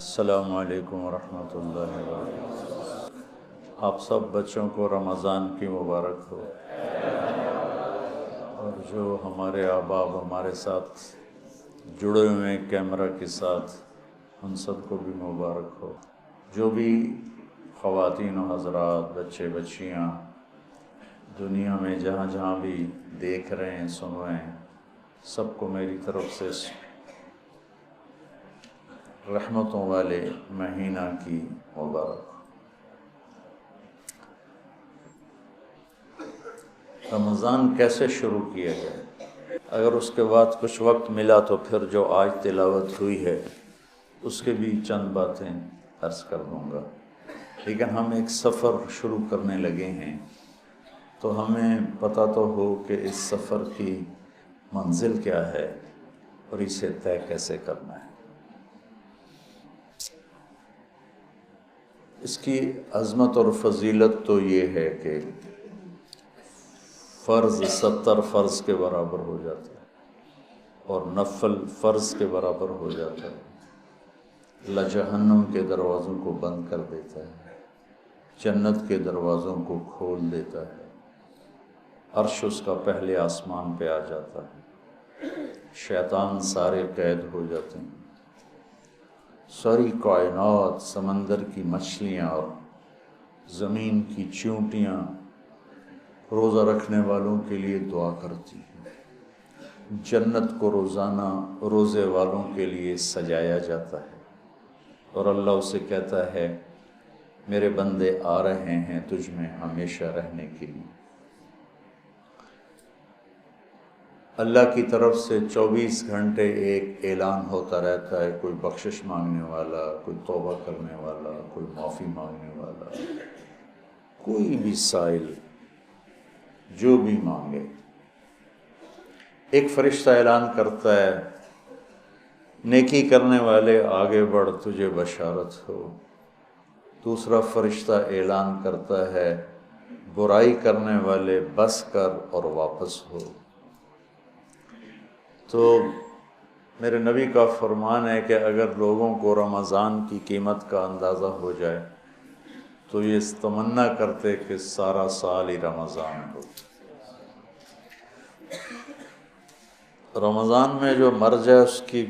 السلام علیکم ورحمۃ اللہ وبرکاتہ۔ آپ سب بچوں کو رمضان کی مبارک ہو، اور جو ہمارے احباب ہمارے ساتھ جڑے ہوئے ہیں کیمرہ کے ساتھ، ان سب کو بھی مبارک ہو۔ جو بھی خواتین و حضرات، بچے بچیاں دنیا میں جہاں جہاں بھی دیکھ رہے ہیں، سن رہے ہیں، سب کو میری طرف سے رحمتوں والے مہینہ کی مبارک۔ رمضان کیسے شروع کیا گیا؟ اگر اس کے بعد کچھ وقت ملا تو پھر جو آج تلاوت ہوئی ہے اس کے بھی چند باتیں عرض کر دوں گا، لیکن ہم ایک سفر شروع کرنے لگے ہیں تو ہمیں پتہ تو ہو کہ اس سفر کی منزل کیا ہے اور اسے طے کیسے کرنا ہے۔ اس کی عظمت اور فضیلت تو یہ ہے کہ فرض 70 فرض کے برابر ہو جاتا ہے اور نفل فرض کے برابر ہو جاتا ہے۔ اللہ جہنم کے دروازوں کو بند کر دیتا ہے، جنت کے دروازوں کو کھول دیتا ہے، عرش اس کا پہلے آسمان پہ آ جاتا ہے، شیطان سارے قید ہو جاتے ہیں، ساری کائنات، سمندر کی مچھلیاں اور زمین کی چیونٹیاں روزہ رکھنے والوں کے لیے دعا کرتی ہیں، جنت کو روزانہ روزے والوں کے لیے سجایا جاتا ہے، اور اللہ اسے کہتا ہے میرے بندے آ رہے ہیں تجھ میں ہمیشہ رہنے کے لیے۔ اللہ کی طرف سے 24 گھنٹے ایک اعلان ہوتا رہتا ہے، کوئی بخشش مانگنے والا، کوئی توبہ کرنے والا، کوئی معافی مانگنے والا، کوئی بھی سائل جو بھی مانگے، ایک فرشتہ اعلان کرتا ہے نیکی کرنے والے آگے بڑھ تجھے بشارت ہو، دوسرا فرشتہ اعلان کرتا ہے برائی کرنے والے بس کر اور واپس ہو۔ تو میرے نبی کا فرمان ہے کہ اگر لوگوں کو رمضان کی قیمت کا اندازہ ہو جائے تو یہ تمنا کرتے کہ سارا سال ہی رمضان ہو۔ رمضان میں جو مر جائے اس کی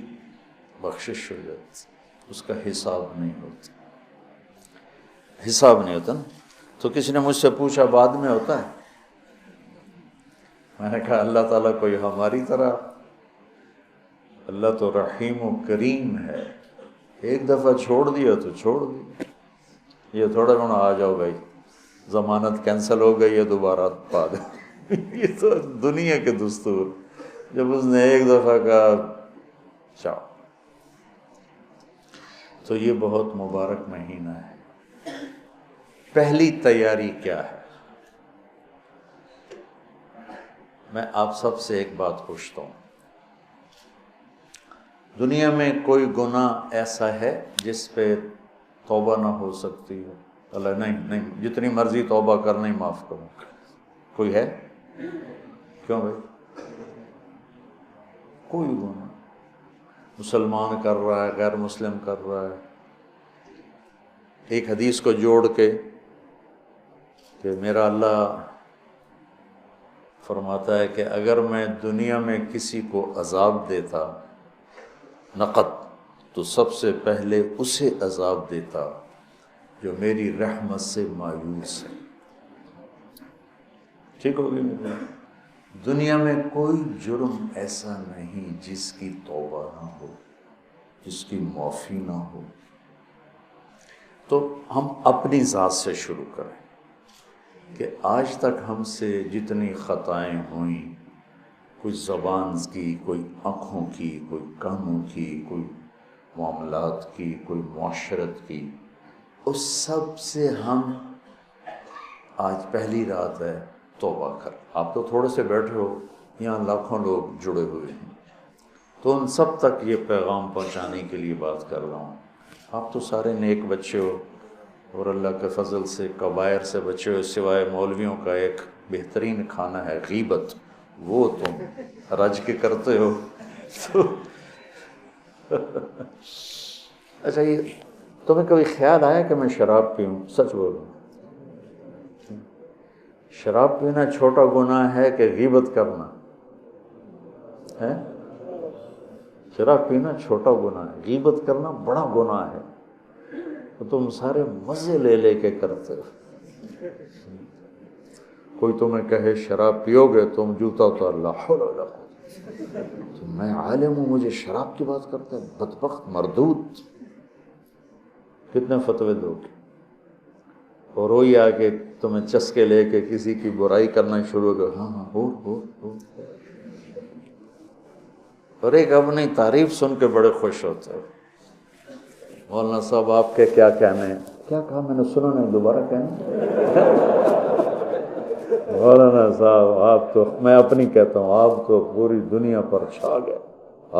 بخشش ہو جاتی، اس کا حساب نہیں ہوتا، حساب نہیں ہوتا نا۔ تو کسی نے مجھ سے پوچھا بعد میں ہوتا ہے؟ میں نے کہا اللہ تعالیٰ کوئی ہماری طرح، اللہ تو رحیم و کریم ہے، ایک دفعہ چھوڑ دیا تو چھوڑ دیا، یہ تھوڑا ہونا آ جاؤ بھائی ضمانت کینسل ہو گئی ہے دوبارہ پا دو۔ یہ تو دنیا کے دستور، جب اس نے ایک دفعہ کہا چاؤ۔ تو یہ بہت مبارک مہینہ ہے۔ پہلی تیاری کیا ہے؟ میں آپ سب سے ایک بات پوچھتا ہوں، دنیا میں کوئی گناہ ایسا ہے جس پہ توبہ نہ ہو سکتی ہے؟ اللہ نہیں، جتنی مرضی توبہ کر نہیں معاف کروں، کوئی ہے؟ کیوں بھائی؟ کوئی گناہ، مسلمان کر رہا ہے، غیر مسلم کر رہا ہے، ایک حدیث کو جوڑ کے کہ میرا اللہ فرماتا ہے کہ اگر میں دنیا میں کسی کو عذاب دیتا نقد تو سب سے پہلے اسے عذاب دیتا جو میری رحمت سے مایوس ہے۔ ٹھیک ہوگی؟ دنیا میں کوئی جرم ایسا نہیں جس کی توبہ نہ ہو، جس کی معافی نہ ہو۔ تو ہم اپنی ذات سے شروع کریں کہ آج تک ہم سے جتنی خطائیں ہوئیں، کوئی زبان کی، کوئی آنکھوں کی، کوئی کانوں کی، کوئی معاملات کی، کوئی معاشرت کی، اس سب سے ہم آج پہلی رات ہے توبہ کر۔ آپ تو تھوڑے سے بیٹھے ہو، یہاں لاکھوں لوگ جڑے ہوئے ہیں، تو ان سب تک یہ پیغام پہنچانے کے لیے بات کر رہا ہوں۔ آپ تو سارے نیک بچے ہو اور اللہ کے فضل سے کبائر سے بچے ہو، سوائے مولویوں کا ایک بہترین کھانا ہے غیبت، وہ تم رج کے کرتے ہو۔ اچھا یہ تمہیں کبھی خیال آیا کہ میں شراب پیوں؟ سچ بولوں، شراب پینا چھوٹا گناہ ہے کہ غیبت کرنا ہے؟ شراب پینا چھوٹا گناہ ہے، غیبت کرنا بڑا گناہ ہے، تو تم سارے مزے لے لے کے کرتے ہو۔ کوئی تمہیں کہے شراب پیو گے، تم جوتا اتار، لا حول ولا قوة، تو میں عالم ہوں مجھے شراب کی بات کرتا ہے، بدبخت مردود، کتنے فتوے دو گے؟ اور وہی آ کے تمہیں چسکے لے کے کسی کی برائی کرنا شروع کر، ہاں ہاں ہو۔ اور ایک اپنی تعریف سن کے بڑے خوش ہوتے ہیں، مولانا صاحب آپ کے کیا کہنے ہیں؟ کیا کہا میں نے سنا نہیں، دوبارہ کہنا۔ مولانا صاحب آپ تو، میں اپنی کہتا ہوں، آپ تو پوری دنیا پر چھا گئے،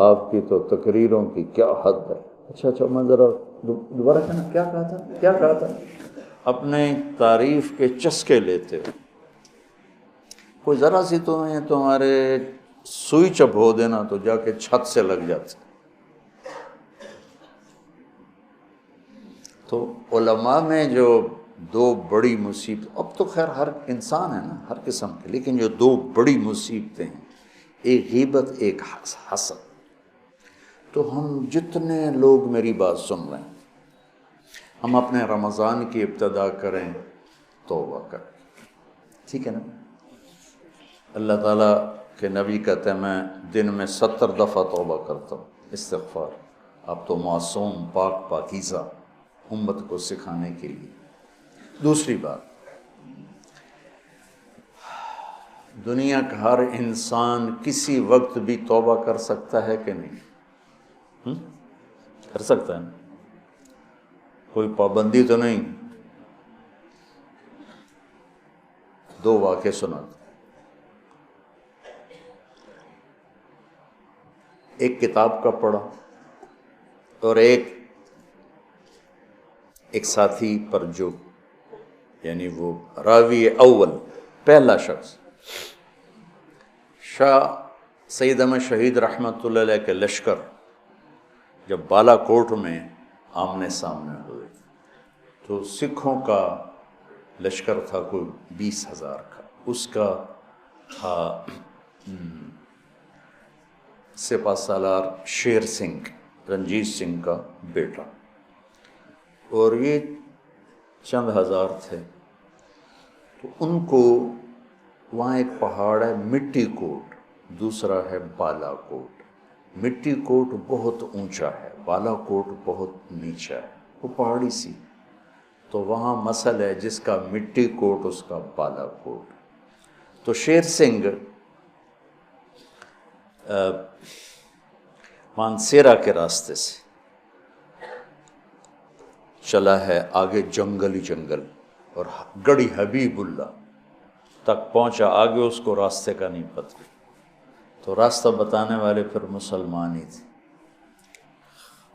آپ کی تو تقریروں کی کیا حد ہے۔ اچھا میں ذرا دوبارہ کہنا، کیا کہا تھا؟ اپنے تعریف کے چسکے لیتے ہو، کوئی ذرا سی تمہارے سوئی چبھو دینا تو جا کے چھت سے لگ جاتے۔ تو علماء میں جو دو بڑی مصیبت، اب تو خیر ہر انسان ہے نا ہر قسم کے، لیکن جو دو بڑی مصیبتیں ہیں، ایک غیبت ایک حسد۔ تو ہم جتنے لوگ میری بات سن رہے ہیں، ہم اپنے رمضان کی ابتدا کریں توبہ کریں، ٹھیک ہے نا؟ اللہ تعالیٰ کے نبی کہتے ہیں میں دن میں 70 دفعہ توبہ کرتا ہوں، استغفار۔ اب تو معصوم پاکیزہ امت کو سکھانے کے لیے۔ دوسری بات، دنیا کا ہر انسان کسی وقت بھی توبہ کر سکتا ہے کہ نہیں؟ کر سکتا ہے نا؟ کوئی پابندی تو نہیں۔ دو واقعے سناتا، ایک کتاب کا پڑھا اور ایک ساتھی پر جو یعنی وہ راوی اول پہلا شخص، شاہ سید احمد شہید رحمۃ اللہ علیہ کے لشکر جب بالا کوٹ میں آمنے سامنے ہوئے تو سکھوں کا لشکر تھا کوئی 20,000 کا، اس کا تھا سپہ سالار شیر سنگھ، رنجیت سنگھ کا بیٹا، اور یہ چند ہزار تھے۔ تو ان کو وہاں ایک پہاڑ ہے مٹی کوٹ، دوسرا ہے بالا کوٹ۔ مٹی کوٹ بہت اونچا ہے، بالا کوٹ بہت نیچا ہے، وہ پہاڑی سی، تو وہاں مسل ہے جس کا مٹی کوٹ اس کا بالا کوٹ۔ تو شیر سنگھ مانسیرا کے راستے سے چلا ہے، آگے جنگل ہی جنگل، اور گڑھی حبیب اللہ تک پہنچا، آگے اس کو راستے کا نہیں پتہ۔ تو راستہ بتانے والے پھر مسلمان ہی تھے،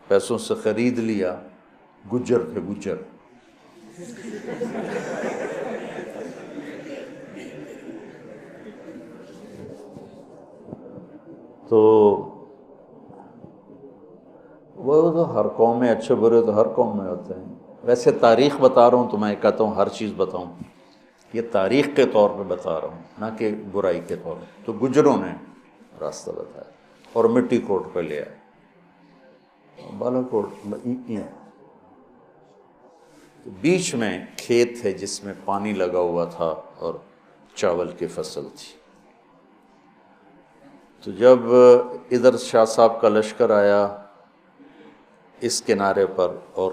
پیسوں سے خرید لیا، گجر تھے گجر۔ تو وہ تو ہر قوم میں اچھے برے تو ہر قوم میں ہوتے ہیں۔ ویسے تاریخ بتا رہا ہوں تو میں کہتا ہوں ہر چیز بتاؤں، یہ تاریخ کے طور پہ بتا رہا ہوں نہ کہ برائی کے طور پہ۔ تو گجروں نے راستہ بتایا اور مٹی کوٹ پہ لے آئے، بالا کوٹ بیچ میں کھیت ہے جس میں پانی لگا ہوا تھا اور چاول کی فصل تھی۔ تو جب ادھر شاہ صاحب کا لشکر آیا اس کنارے پر اور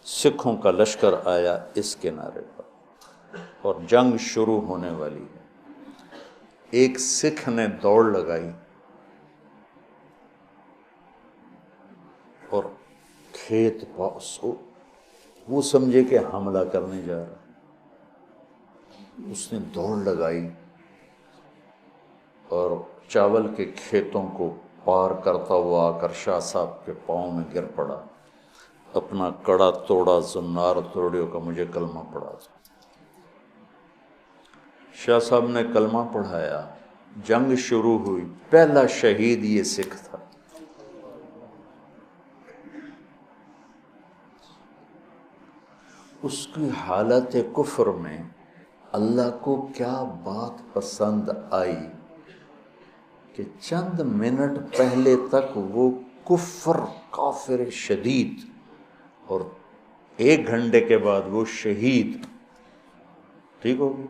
سکھوں کا لشکر آیا اس کنارے پر، اور جنگ شروع ہونے والی ہے، ایک سکھ نے دوڑ لگائی اور کھیت پاس، وہ سمجھے کہ حملہ کرنے جا رہا، اس نے دوڑ لگائی اور چاول کے کھیتوں کو پار کرتا ہوا آ کر شاہ صاحب کے پاؤں میں گر پڑا، اپنا کڑا توڑا، زنار توڑیو کا مجھے کلمہ پڑھا تھا۔ شاہ صاحب نے کلمہ پڑھایا، جنگ شروع ہوئی، پہلا شہید یہ سکھ تھا۔ اس کی حالت کفر میں اللہ کو کیا بات پسند آئی کہ چند منٹ پہلے تک وہ کفر کافر شدید، اور 1 گھنٹے کے بعد وہ شہید، ٹھیک ہوگی۔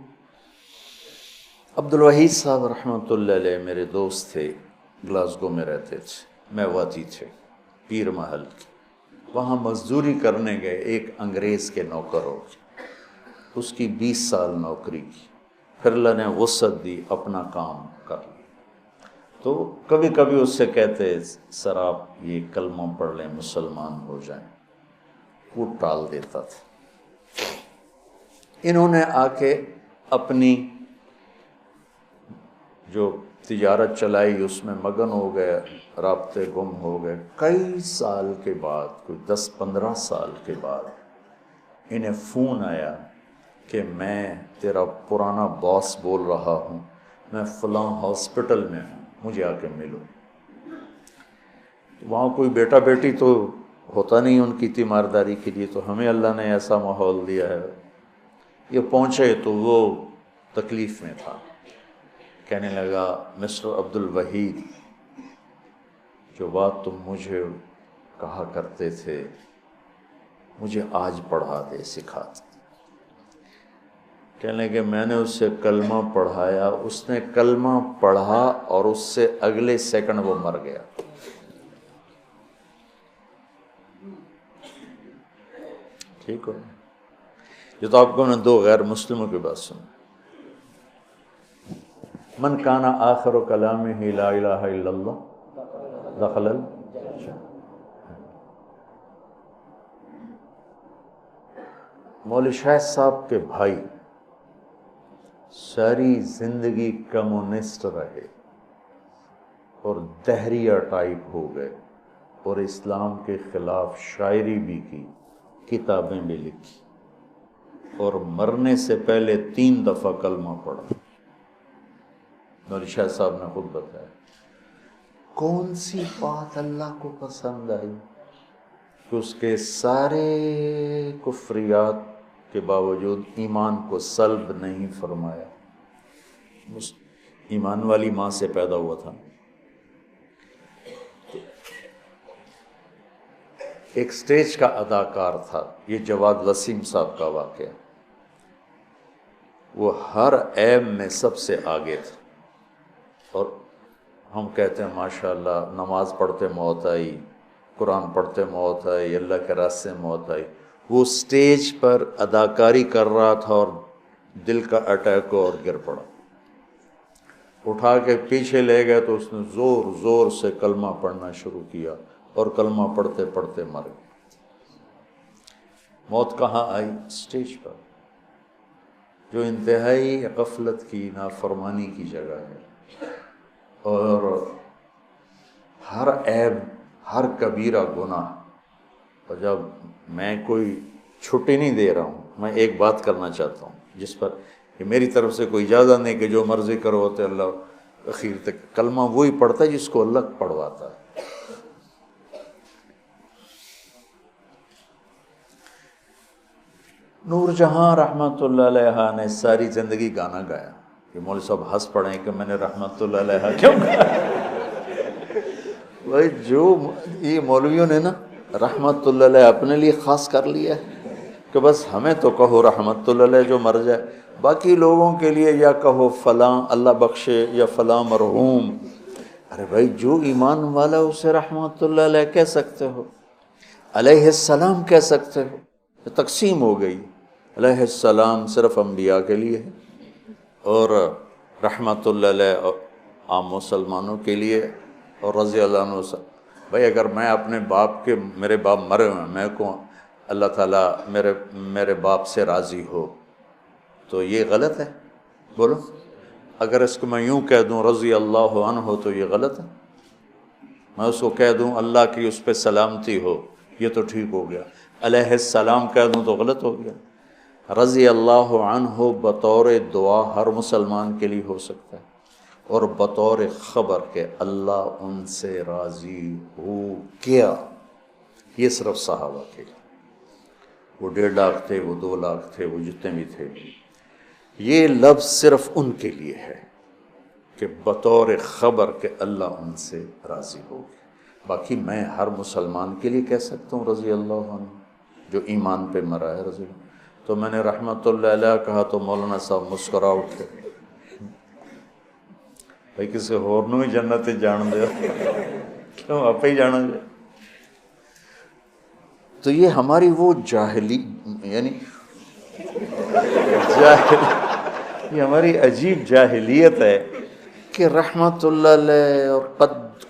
عبدالوحید صاحب رحمۃ اللہ علیہ میرے دوست تھے، گلاسگو میں رہتے تھے، میواتی تھے، پیر محل کے۔ وہاں مزدوری کرنے گئے، ایک انگریز کے نوکر ہو گئے، اس کی 20 سال نوکری کی، پھر اللہ نے وسعت دی، اپنا کام کر لیا۔ تو کبھی کبھی اس سے کہتے سر آپ یہ کلمہ پڑھ لیں، مسلمان ہو جائیں، وہ ٹال دیتا تھا۔ انہوں نے آ کے اپنی جو تجارت چلائی اس میں مگن ہو گئے، رابطے گم ہو گئے۔ کئی سال کے بعد، کوئی 10-15 سال کے بعد انہیں فون آیا کہ میں تیرا پرانا باس بول رہا ہوں، میں فلاں ہاسپٹل میں ہوں، مجھے آ کے ملو۔ وہاں کوئی بیٹا بیٹی تو ہوتا نہیں ان کی تیمارداری کے لیے، تو ہمیں اللہ نے ایسا ماحول دیا ہے۔ یہ پہنچے تو وہ تکلیف میں تھا، کہنے لگا مسٹر عبدالوحید، جو بات تم مجھے کہا کرتے تھے مجھے آج پڑھا دے، سکھا دے۔ کہنے لگے میں نے اس سے کلمہ پڑھایا، اس نے کلمہ پڑھا اور اس سے اگلے سیکنڈ وہ مر گیا۔ ٹھیک ہو؟ یہ تو آپ کو نے 2 غیر مسلموں کی بات سنی۔ من کان آخر کلامہ لا الہ الا اللہ دخل الجنہ۔ مولوی شاہ صاحب کے بھائی ساری زندگی کمیونسٹ رہے اور دہریہ ٹائپ ہو گئے، اور اسلام کے خلاف شاعری بھی کی، کتابیں بھی لکھی، اور مرنے سے پہلے 3 دفعہ کلمہ پڑھا۔ مولوی شاہ صاحب نے خود بتایا۔ کون سی بات اللہ کو پسند آئی کہ اس کے سارے کفریات کے باوجود ایمان کو سلب نہیں فرمایا؟ ایمان والی ماں سے پیدا ہوا تھا۔ ایک سٹیج کا اداکار تھا، یہ جواد وسیم صاحب کا واقعہ، وہ ہر عیب میں سب سے آگے تھا، اور ہم کہتے ہیں ماشاءاللہ نماز پڑھتے موت آئی، قرآن پڑھتے موت آئی، اللہ کے راستے موت آئی۔ وہ سٹیج پر اداکاری کر رہا تھا اور دل کا اٹیک ہوا اور گر پڑا۔ اٹھا کے پیچھے لے گئے تو اس نے زور زور سے کلمہ پڑھنا شروع کیا، اور کلمہ پڑھتے پڑھتے مر گیا۔ موت کہاں آئی؟ سٹیج پر، جو انتہائی غفلت کی، نافرمانی کی جگہ ہے، اور ہر عیب، ہر کبیرہ گناہ۔ اور جب میں کوئی چھٹی نہیں دے رہا ہوں، میں ایک بات کرنا چاہتا ہوں جس پر کہ میری طرف سے کوئی اجازت نہیں کہ جو مرضی کرو ہوتے اللہ اخیر تک کلمہ وہی پڑھتا ہے جس کو اللہ پڑھواتا ہے۔ نور جہاں رحمۃ اللہ علیہ نے ساری زندگی گانا گایا، کہ مولوی صاحب ہنس پڑے کہ میں نے رحمۃ اللہ علیہ کیوں گایا؟ بھائی جو یہ مولویوں نے نا رحمۃ اللہ علیہ اپنے لیے خاص کر لیا ہے کہ بس ہمیں تو کہو رحمۃ اللہ علیہ جو مر جائے، باقی لوگوں کے لیے یا کہو فلاں اللہ بخشے یا فلاں مرحوم۔ ارے بھائی جو ایمان والا اسے رحمۃ اللہ علیہ کہہ سکتے ہو، علیہ السلام کہہ سکتے ہو۔ تقسیم ہو گئی، علیہ السلام صرف انبیاء کے لیے ہے، اور رحمۃ اللہ علیہ عام مسلمانوں کے لیے، اور رضی اللہ عنہ سے۔ بھائی اگر میں اپنے باپ کے، میرے باپ مرے ہوئے، میں کو اللہ تعالیٰ میرے باپ سے راضی ہو تو یہ غلط ہے؟ بولو، اگر اس کو میں یوں کہہ دوں رضی اللہ عنہ تو یہ غلط ہے؟ میں اس کو کہہ دوں اللہ کی اس پہ سلامتی ہو، یہ تو ٹھیک ہو گیا۔ علیہ السلام کہہ دوں تو غلط ہو گیا۔ رضی اللہ عنہ بطور دعا ہر مسلمان کے لیے ہو سکتا ہے، اور بطور خبر کہ اللہ ان سے راضی ہو کیا، یہ صرف صحابہ کے لیے۔ وہ 1.5 لاکھ تھے، وہ 2 لاکھ تھے، وہ جتنے بھی تھے، یہ لفظ صرف ان کے لیے ہے کہ بطور خبر کہ اللہ ان سے راضی ہو گیا۔ باقی میں ہر مسلمان کے لیے کہہ سکتا ہوں رضی اللہ عنہ، جو ایمان پہ مرا ہے رضی اللہ۔ تو میں نے رحمت اللہ علیہ کہا تو مولانا صاحب مسکرا اٹھے، بھائی کسی اور نو ہی جنت جان دے، کیوں آپ ہی جانا جائے؟ تو یہ ہماری وہ جاہلی، یعنی یہ ہماری عجیب جاہلیت ہے کہ رحمت اللہ علیہ اور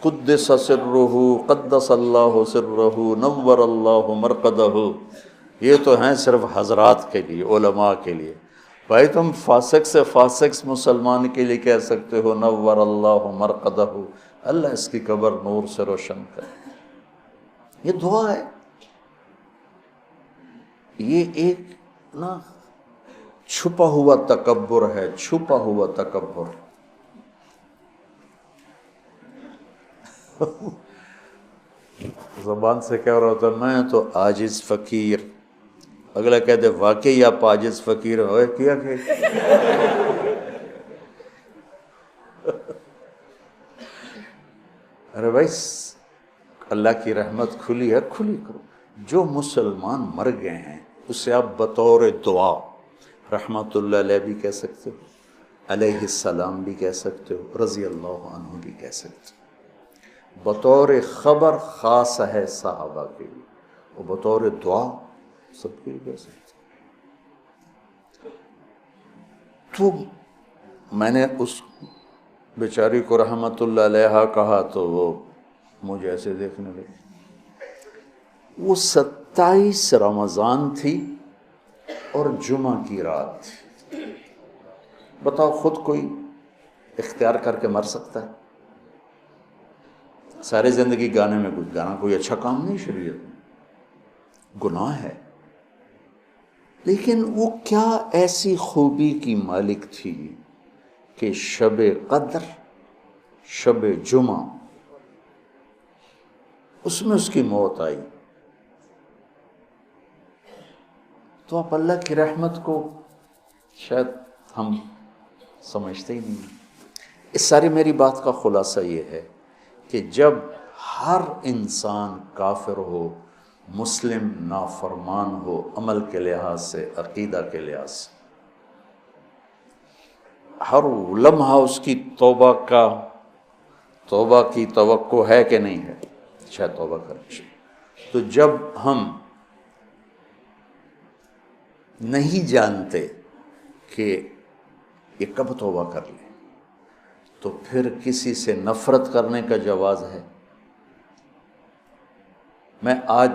قدس سرہ، قدس اللہ سرہ، نور اللہ مرقدہ، یہ تو ہیں صرف حضرات کے لیے، علماء کے لیے۔ بھائی تم فاسق سے فاسق مسلمان کے لیے کہہ سکتے ہو نور اللہ مرقدہ، اللہ اس کی قبر نور سے روشن کرے، یہ دعا ہے۔ یہ ایک نا چھپا ہوا تکبر ہے، چھپا ہوا تکبر۔ زبان سے کہہ رہا ہوتا میں تو عاجز فقیر، اگلا کہتے واقعی آپ عاجز فقیر ہوئے کیا کہ ارے بھائی اللہ کی رحمت کھلی ہے، کھلی کرو۔ جو مسلمان مر گئے ہیں اسے آپ بطور دعا رحمت اللہ علیہ بھی کہہ سکتے ہو، علیہ السلام بھی کہہ سکتے ہو، رضی اللہ عنہ بھی کہہ سکتے ہو۔ بطور خبر خاص ہے صحابہ کے لیے، اور بطور دعا سب کے لیے کہہ سکتے ہو۔ تو میں نے اس بیچاری کو رحمت اللہ علیہ کہا تو وہ مجھے ایسے دیکھنے لگے۔ وہ 27 رمضان تھی اور جمعہ کی رات تھی۔ بتاؤ خود کوئی اختیار کر کے مر سکتا ہے؟ ساری زندگی گانے میں کچھ گانا کوئی اچھا کام نہیں شریعت میں، گناہ ہے، لیکن وہ کیا ایسی خوبی کی مالک تھی کہ شب قدر، شب جمعہ، اس میں اس کی موت آئی۔ تو آپ اللہ کی رحمت کو شاید ہم سمجھتے ہی نہیں۔ اس ساری میری بات کا خلاصہ یہ ہے کہ جب ہر انسان کافر ہو، مسلم نافرمان ہو، عمل کے لحاظ سے، عقیدہ کے لحاظ سے، ہر لمحہ اس کی توبہ کی توقع ہے کہ نہیں ہے، شاید توبہ کرے۔ تو جب ہم نہیں جانتے کہ یہ کب توبہ کر لیں، تو پھر کسی سے نفرت کرنے کا جواز ہے؟ میں آج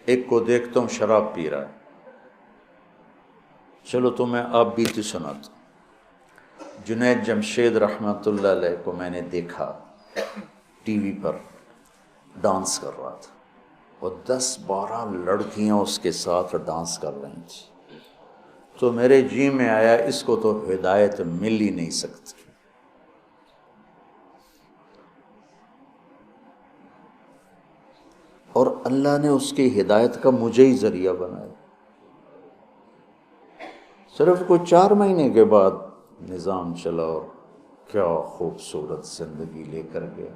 ایک کو دیکھتا ہوں شراب پی رہا ہے، چلو تو میں آپ بیتی سناتا ہوں۔ جنید جمشید رحمۃ اللہ علیہ کو میں نے دیکھا ٹی وی پر ڈانس کر رہا تھا، اور 10-12 لڑکیاں اس کے ساتھ ڈانس کر رہی تھیں۔ تو میرے جی میں آیا اس کو تو ہدایت مل ہی نہیں سکتی۔ اور اللہ نے اس کی ہدایت کا مجھے ہی ذریعہ بنایا۔ صرف کوئی 4 مہینے کے بعد نظام چلا اور کیا خوبصورت زندگی لے کر گیا۔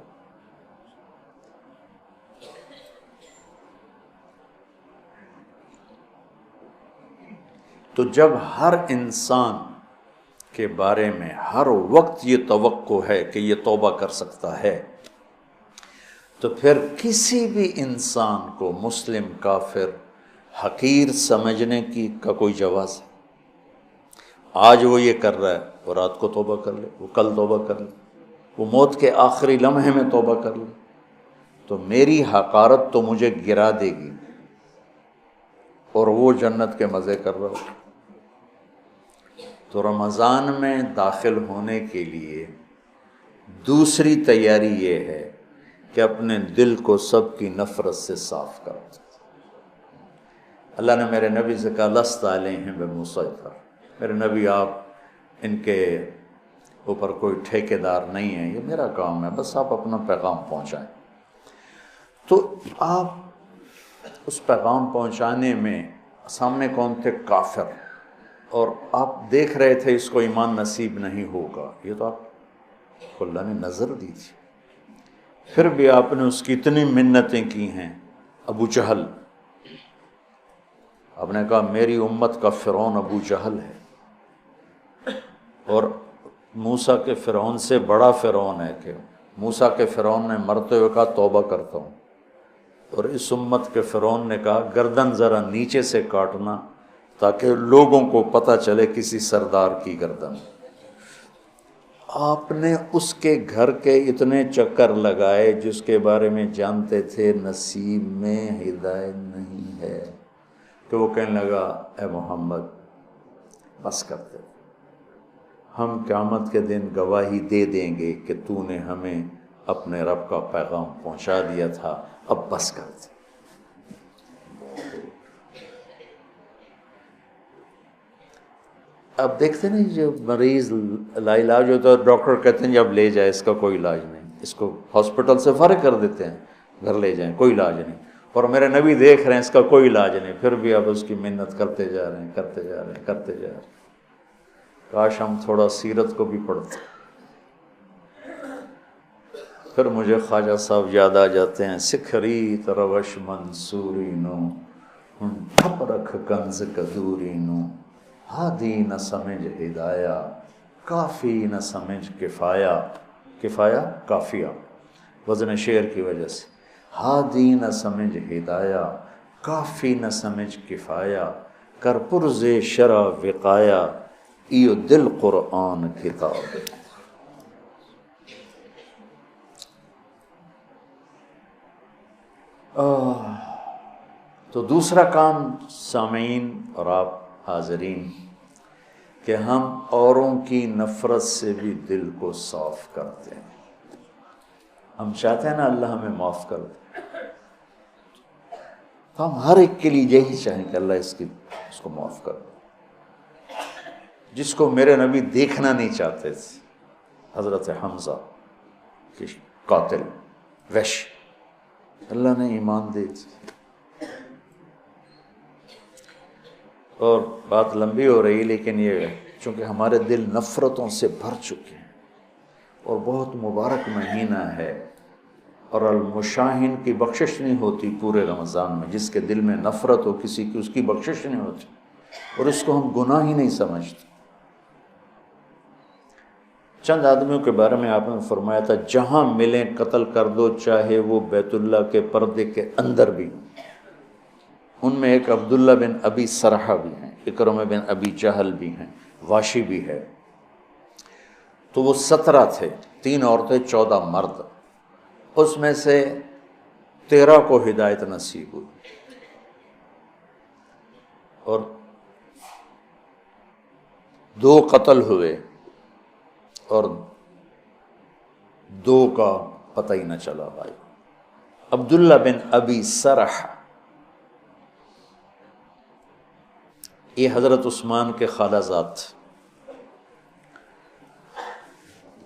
تو جب ہر انسان کے بارے میں ہر وقت یہ توقع ہے کہ یہ توبہ کر سکتا ہے، تو پھر کسی بھی انسان کو مسلم کافر حقیر سمجھنے کا کوئی جواز ہے؟ آج وہ یہ کر رہا ہے، وہ رات کو توبہ کر لے، وہ کل توبہ کر لے، وہ موت کے آخری لمحے میں توبہ کر لے، تو میری حقارت تو مجھے گرا دے گی، اور وہ جنت کے مزے کر رہا ہو۔ تو رمضان میں داخل ہونے کے لیے دوسری تیاری یہ ہے کہ اپنے دل کو سب کی نفرت سے صاف کر دو۔ اللہ نے میرے نبی سے کہا لست علیہم بمسیطر، میرے نبی آپ ان کے اوپر کوئی ٹھیکیدار نہیں ہیں، یہ میرا کام ہے، بس آپ اپنا پیغام پہنچائیں۔ تو آپ اس پیغام پہنچانے میں سامنے کون تھے؟ کافر. اور آپ دیکھ رہے تھے اس کو ایمان نصیب نہیں ہوگا، یہ تو آپ کو اللہ نے نظر دی تھی، پھر بھی آپ نے اس کی اتنی منتیں کی ہیں. ابو جہل، آپ نے کہا میری امت کا فرعون ابو جہل ہے، اور موسیٰ کے فرعون سے بڑا فرعون ہے کہ موسیٰ کے فرعون نے مرتے ہوئے کہا توبہ کرتا ہوں، اور اس امت کے فرعون نے کہا گردن ذرا نیچے سے کاٹنا تاکہ لوگوں کو پتہ چلے کسی سردار کی گردن. آپ نے اس کے گھر کے اتنے چکر لگائے جس کے بارے میں جانتے تھے نصیب میں ہدایت نہیں ہے، کہ وہ کہنے لگا اے محمد بس کرتے، ہم قیامت کے دن گواہی دے دیں گے کہ تو نے ہمیں اپنے رب کا پیغام پہنچا دیا تھا، اب بس کرتے. اب دیکھتے نہیں جو مریض لا علاج ہوتا ہے ڈاکٹر کہتے ہیں جب لے جائے اس کا کوئی علاج نہیں، اس کو ہاسپٹل سے فارغ کر دیتے ہیں، گھر لے جائیں کوئی علاج نہیں. اور میرے نبی دیکھ رہے ہیں اس کا کوئی علاج نہیں، پھر بھی اب اس کی محنت کرتے جا رہے ہیں کرتے جا رہے ہیں کرتے جا رہے ہیں. کاش ہم تھوڑا سیرت کو بھی پڑھتے. پھر مجھے خواجہ صاحب یاد آ جاتے ہیں، سکھری تروش منصوری نو ٹھپ رکھ کنز کدوری نو، ہادی نہ سمجھ ہدایہ کافی نہ سمجھ کفایہ. کفایہ کافیہ وزن شعر کی وجہ سے. ہادی نہ سمجھ ہدایہ کافی نہ سمجھ کفایہ، کر پرز شرع وقایہ ایو دل قرآن کتاب. تو دوسرا کام سامعین اور آپ حاضرین کہ ہم اوروں کی نفرت سے بھی دل کو صاف کرتے ہیں. ہم چاہتے ہیں نا اللہ ہمیں معاف کر دے، تو ہم ہر ایک کے لیے یہی چاہیں کہ اللہ اس کو معاف کر دے. جس کو میرے نبی دیکھنا نہیں چاہتے تھے، حضرت حمزہ کی قاتل وحش، اللہ نے ایمان دے دی. اور بات لمبی ہو رہی لیکن یہ چونکہ ہمارے دل نفرتوں سے بھر چکے ہیں، اور بہت مبارک مہینہ ہے، اور المشاہین کی بخشش نہیں ہوتی پورے رمضان میں. جس کے دل میں نفرت ہو کسی کی، اس کی بخشش نہیں ہوتی، اور اس کو ہم گناہ ہی نہیں سمجھتے. چند آدمیوں کے بارے میں آپ نے فرمایا تھا جہاں ملیں قتل کر دو، چاہے وہ بیت اللہ کے پردے کے اندر بھی. ان میں ایک عبداللہ بن ابی سرحہ بھی ہیں، اکرمہ بن ابی جہل بھی ہیں، واشی بھی ہے. تو وہ 17 تھے، 3 عورتیں 14 مرد. اس میں سے 13 کو ہدایت نصیب ہوئی، اور 2 قتل ہوئے، اور 2 کا پتہ ہی نہ چلا. بھائی عبداللہ بن ابی سرحہ یہ حضرت عثمان کے خالہ زاد تھے،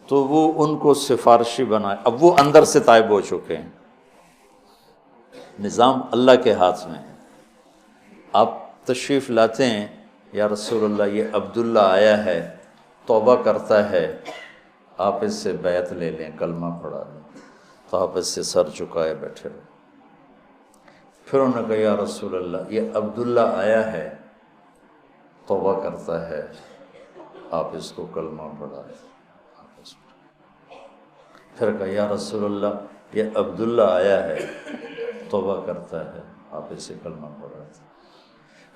تو وہ ان کو سفارشی بنائے. اب وہ اندر سے تائب ہو چکے ہیں، نظام اللہ کے ہاتھ میں ہے. آپ تشریف لاتے ہیں یا رسول اللہ یہ عبداللہ آیا ہے توبہ کرتا ہے، آپ اس سے بیعت لے لیں، کلمہ پڑھا لیں. تو آپ اس سے سر چکائے بیٹھے رہے. پھر انہوں نے کہا یا رسول اللہ یہ عبداللہ آیا ہے توبہ کرتا ہے، آپ اس کو کلمہ پڑھا لیں. پھر کہا یا رسول اللہ یہ عبداللہ آیا ہے توبہ کرتا ہے، آپ اسے کلمہ پڑھا دیں.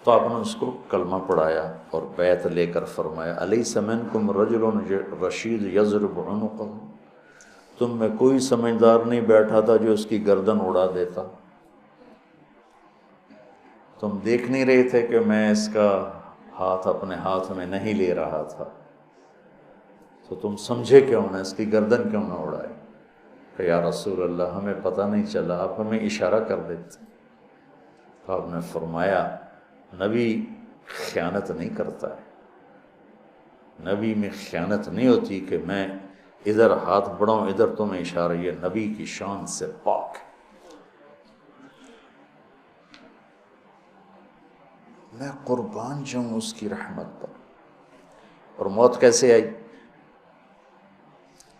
تو آپ نے اس کو کلمہ پڑھایا اور بیعت لے کر فرمایا الیس منکم رجل رشید یضرب عنقہ، تم میں کوئی سمجھدار نہیں بیٹھا تھا جو اس کی گردن اڑا دیتا؟ تم دیکھ نہیں رہے تھے کہ میں اس کا ہاتھ اپنے ہاتھ میں نہیں لے رہا تھا، تو تم سمجھے کیوں نہ، اس کی گردن کیوں نہ اڑائے؟ کہ یا رسول اللہ ہمیں پتہ نہیں چلا، آپ ہمیں اشارہ کر دیتے. تو آپ نے فرمایا نبی خیانت نہیں کرتا ہے، نبی میں خیانت نہیں ہوتی کہ میں ادھر ہاتھ بڑھاؤں ادھر تمہیں اشارہ، یہ نبی کی شان سے پاک ہے. میں قربان جاؤں اس کی رحمت پر۔ اور موت کیسے آئی؟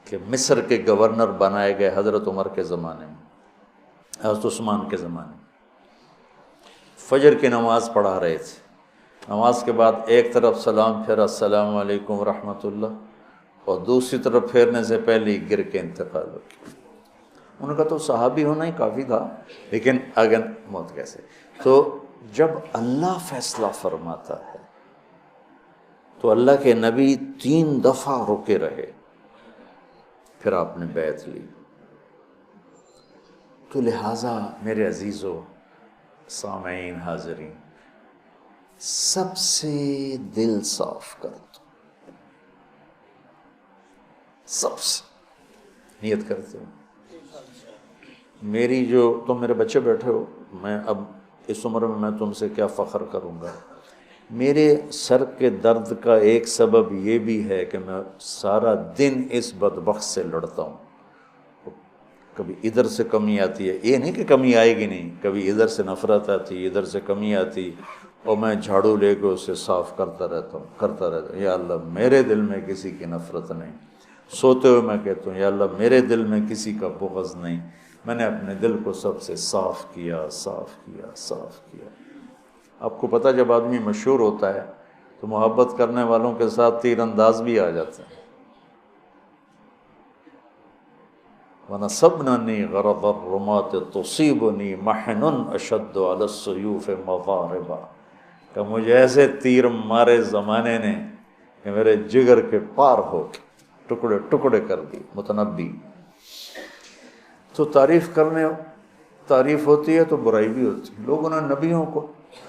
کہ مصر کے گورنر بنائے گئے حضرت عمر کے زمانے میں، حضرت عثمان کے زمانے میں، فجر کی نماز پڑھا رہے تھے، نماز کے بعد ایک طرف سلام پھیرا السلام علیکم ورحمۃ اللہ، اور دوسری طرف پھیرنے سے پہلے ہی گر کے انتقال ہو گیا۔ ان کا تو صحابی ہونا ہی کافی تھا، لیکن اگر موت کیسے؟ تو جب اللہ فیصلہ فرماتا ہے تو اللہ کے نبی 3 دفعہ رکے رہے، پھر آپ نے بیعت لی۔ تو لہٰذا میرے عزیزو، سامعین، حاضرین، سب سے دل صاف کر دو، سب سے نیت کرتے ہو۔ میری جو تم میرے بچے بیٹھے ہو، میں اب اس عمر میں تم سے کیا فخر کروں گا۔ میرے سر کے درد کا ایک سبب یہ بھی ہے کہ میں سارا دن اس بدبخت سے لڑتا ہوں۔ کبھی ادھر سے کمی آتی ہے، یہ نہیں کہ کمی آئے گی نہیں، کبھی ادھر سے نفرت آتی، ادھر سے کمی آتی، اور میں جھاڑو لے کے اسے صاف کرتا رہتا ہوں، یا اللہ میرے دل میں کسی کی نفرت نہیں۔ سوتے ہوئے میں کہتا ہوں یا اللہ میرے دل میں کسی کا بغض نہیں، میں نے اپنے دل کو سب سے صاف کیا، صاف کیا، صاف کیا۔ آپ کو پتہ جب آدمی مشہور ہوتا ہے تو محبت کرنے والوں کے ساتھ تیر انداز بھی آ جاتے ہیں۔ وَنَصَبْنَنِي غَرَضَ الرُّمَاةِ تُصِيبُنِي مَحْنٌ أَشَدُّ عَلَى السُّيُوفِ مَضَارِبًا، کہ مجھے ایسے تیر مارے زمانے نے کہ میرے جگر کے پار ہو کے ٹکڑے ٹکڑے کر دی۔ متنبی۔ تو تعریف ہوتی ہے تو برائی بھی ہوتی ہے۔ لوگوں نے نبیوں کو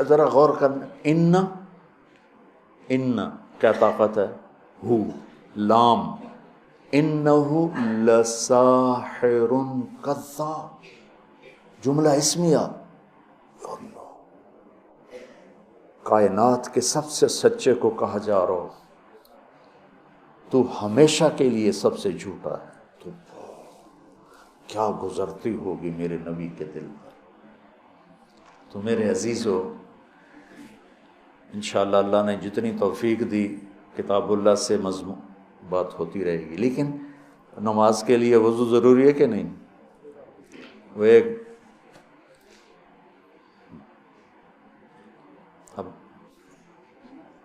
ذرا غور کرنا، ان کیا طاقت ہے؟ ہو، لام، انہو لساحر کذاب، جملہ اسمیہ، یا اللہ، کائنات کے سب سے سچے کو کہا جا رہا ہو تو ہمیشہ کے لیے سب سے جھوٹا ہے، تو کیا گزرتی ہوگی میرے نبی کے دل پر۔ تو میرے عزیزو، انشاءاللہ اللہ نے جتنی توفیق دی کتاب اللہ سے مضمون بات ہوتی رہے گی، لیکن نماز کے لیے وضو ضروری ہے کہ نہیں؟ وہ ایک اب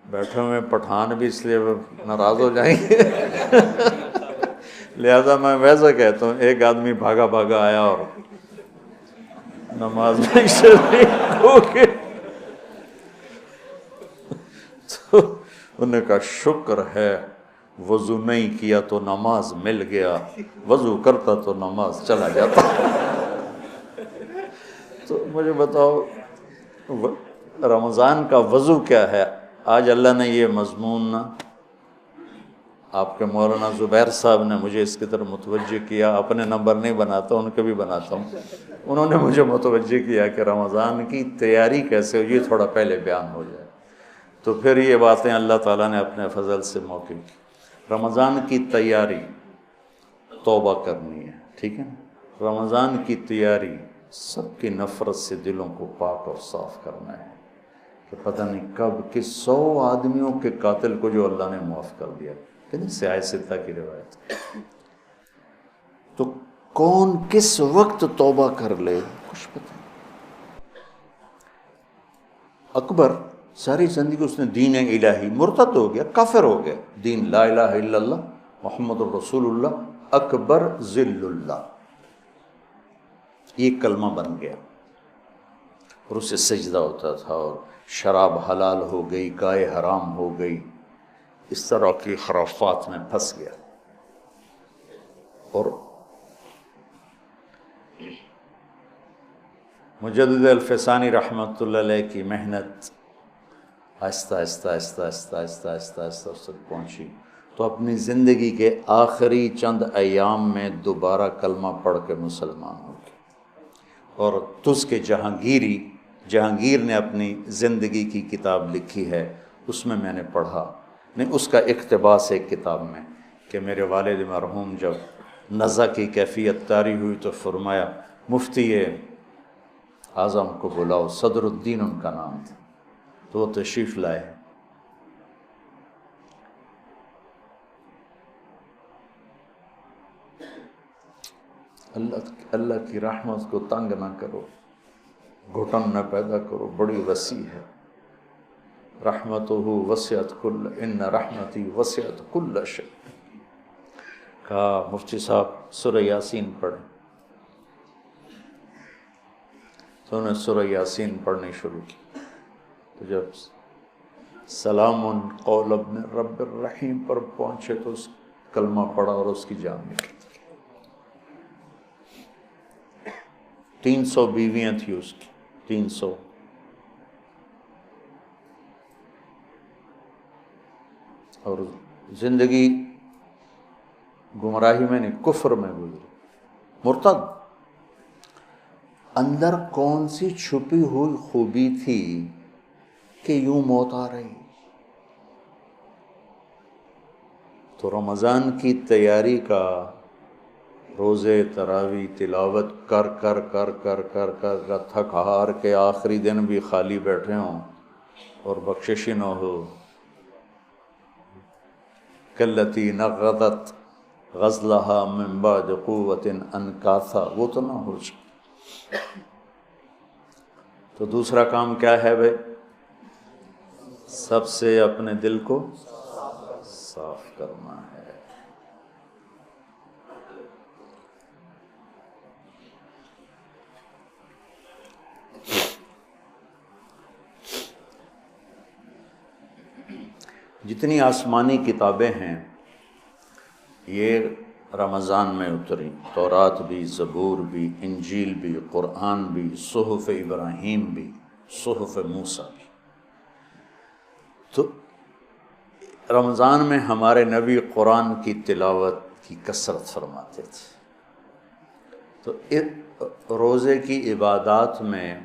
بیٹھے ہوئے پٹھان بھی اس لیے ناراض ہو جائیں گے لہذا میں ویسا کہتا ہوں، ایک آدمی بھاگا بھاگا آیا اور نماز میں شریک ہو کے، تو انہوں نے کہا شکر ہے وضو نہیں کیا تو نماز مل گیا، وضو کرتا تو نماز چلا جاتا۔ تو مجھے بتاؤ رمضان کا وضو کیا ہے؟ آج اللہ نے یہ مضمون نا، آپ کے مولانا زبیر صاحب نے مجھے اس کی طرف متوجہ کیا، اپنے نمبر نہیں بناتا، ان کے بھی بناتا ہوں، انہوں نے مجھے متوجہ کیا کہ رمضان کی تیاری کیسے ہو، یہ تھوڑا پہلے بیان ہو جائے۔ تو پھر یہ باتیں اللہ تعالیٰ نے اپنے فضل سے موقع کی۔ رمضان کی تیاری توبہ کرنی ہے، ٹھیک ہے نا؟ رمضان کی تیاری سب کی نفرت سے دلوں کو پاک اور صاف کرنا ہے، کہ پتہ نہیں کب کس 100 آدمیوں کے قاتل کو جو اللہ نے معاف کر دیا، سیاہ ستہ کی روایت۔ تو کون کس وقت توبہ کر لے کچھ پتہ نہیں۔ اکبر ساری زندگی اس نے دین الہی، مرتد ہو گیا، کافر ہو گیا، دین لا الہ الا اللہ محمد الرسول اللہ اکبر ذل اللہ، یہ کلمہ بن گیا، اور اسے سجدہ ہوتا تھا، اور شراب حلال ہو گئی، گائے حرام ہو گئی، اس طرح کی خرافات میں پھنس گیا۔ اور مجدد الفسانی رحمۃ اللہ علیہ کی محنت آہستہ آہستہ آہستہ آہستہ آہستہ آہستہ آہستہ اس تک پہنچی، تو اپنی زندگی کے آخری چند ایام میں دوبارہ کلمہ پڑھ کے مسلمان ہو گئے۔ اور تس کے جہانگیر نے اپنی زندگی کی کتاب لکھی ہے، اس میں نے پڑھا، نہیں اس کا اقتباس ایک کتاب میں، کہ میرے والد مرحوم جب نزع کی کیفیت طاری ہوئی تو فرمایا مفتی اعظم کو بلاؤ، صدر الدین ان کا نام تھا، تو وہ تشریف لائے. اللہ کی رحمت کو تنگ نہ کرو، گھٹن نہ پیدا کرو، بڑی وسیع ہے. رحمتہ وسعت کل، ان رحمتی وسعت کل شیء. کہا مفتی صاحب سورہ یاسین پڑھیں، تو انہوں نے سورہ یاسین پڑھنی شروع کی. تو جب سلام قولا من رب الرحیم پر پہنچے تو اس کلمہ پڑھا اور اس کی جان نکلی. 300 بیویاں تھیں اس کی، 300. اور زندگی گمراہی میں نہیں، کفر میں گزری. مرتد. اندر کون سی چھپی ہوئی خوبی تھی کہ یوں موت آ رہی. تو رمضان کی تیاری کا، روزے تراویح تلاوت کر کر کر کر کر کر کر تھک ہار کے آخری دن بھی خالی بیٹھے ہوں اور بخشش نہ ہو. کلتی نقضت غزلہا من بعد قوت انکاثا، وہ تو نہ ہو جائے. تو دوسرا کام کیا ہے بھائی؟ سب سے اپنے دل کو صاف کرنا ہے. جتنی آسمانی کتابیں ہیں یہ رمضان میں اتری. تورات بھی، زبور بھی، انجیل بھی، قرآن بھی، صحف ابراہیم بھی، صحف موسیٰ بھی. تو رمضان میں ہمارے نبی قرآن کی تلاوت کی کثرت فرماتے تھے. تو روزے کی عبادات میں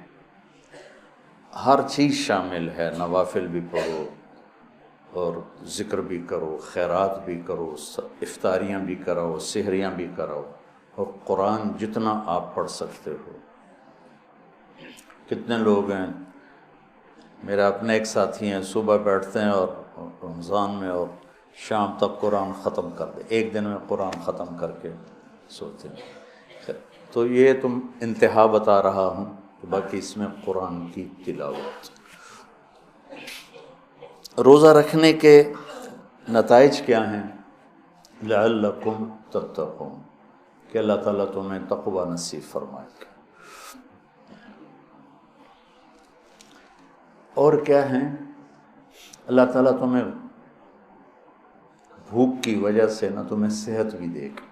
ہر چیز شامل ہے. نوافل بھی پڑھو اور ذکر بھی کرو، خیرات بھی کرو، افطاریاں بھی کراؤ، سحریاں بھی کراؤ، اور قرآن جتنا آپ پڑھ سکتے ہو. کتنے لوگ ہیں، میرے اپنے ایک ساتھی ہیں، صبح بیٹھتے ہیں اور رمضان میں اور شام تک قرآن ختم کر دے، ایک دن میں قرآن ختم کر کے سوتے ہیں. تو یہ تم انتہا بتا رہا ہوں، باقی اس میں قرآن کی تلاوت. روزہ رکھنے کے نتائج کیا ہیں؟ لعلکم تتقون، کہ اللہ تعالیٰ تمہیں تقوی نصیب فرمائے گا. اور کیا ہیں؟ اللہ تعالیٰ تمہیں بھوک کی وجہ سے نہ تمہیں صحت بھی دے گا،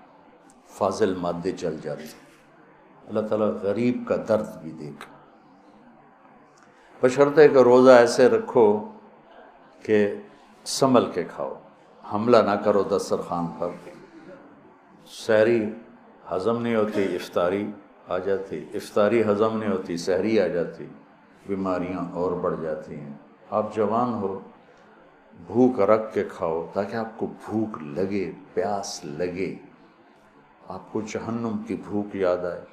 فاضل مادے چل جاتے. اللہ تعالیٰ غریب کا درد بھی دے گا، بشرطے کہ روزہ ایسے رکھو کہ سنبھل کے کھاؤ، حملہ نہ کرو دسترخوان پر. سحری ہضم نہیں ہوتی، افطاری آ جاتی، افطاری ہضم نہیں ہوتی، سحری آ جاتی، بیماریاں اور بڑھ جاتی ہیں. آپ جوان ہو، بھوک رکھ کے کھاؤ تاکہ آپ کو بھوک لگے، پیاس لگے، آپ کو جہنم کی بھوک یاد آئے،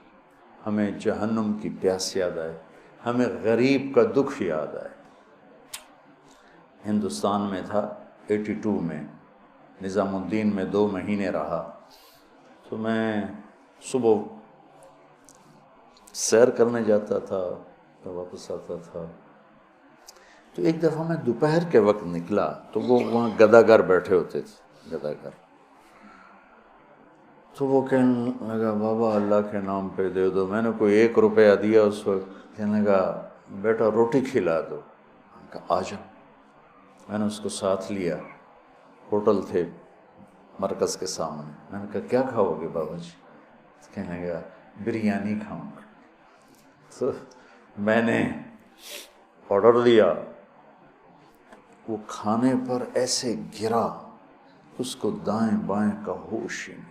ہمیں جہنم کی پیاس یاد آئے، ہمیں غریب کا دکھ یاد آئے. ہندوستان میں تھا 82 میں، نظام الدین میں 2 مہینے رہا. تو میں صبح سیر کرنے جاتا تھا تو واپس آتا تھا. تو ایک دفعہ میں دوپہر کے وقت نکلا تو وہ وہاں گداگر بیٹھے ہوتے تھے، گداگر. تو وہ کہنے لگا بابا اللہ کے نام پہ دے دو. میں نے کوئی 1 روپیہ دیا اس وقت. کہنے لگا بیٹا روٹی کھلا دو. میں نے کہا آ جاؤ. میں نے اس کو ساتھ لیا، ہوٹل تھے مرکز کے سامنے. میں نے کہا کیا کھاؤ گے بابا جی؟ کہنے لگا بریانی کھاؤں گا. تو میں نے آرڈر دیا، وہ کھانے پر ایسے گرا اس کو دائیں بائیں کا ہوش ہی نہیں.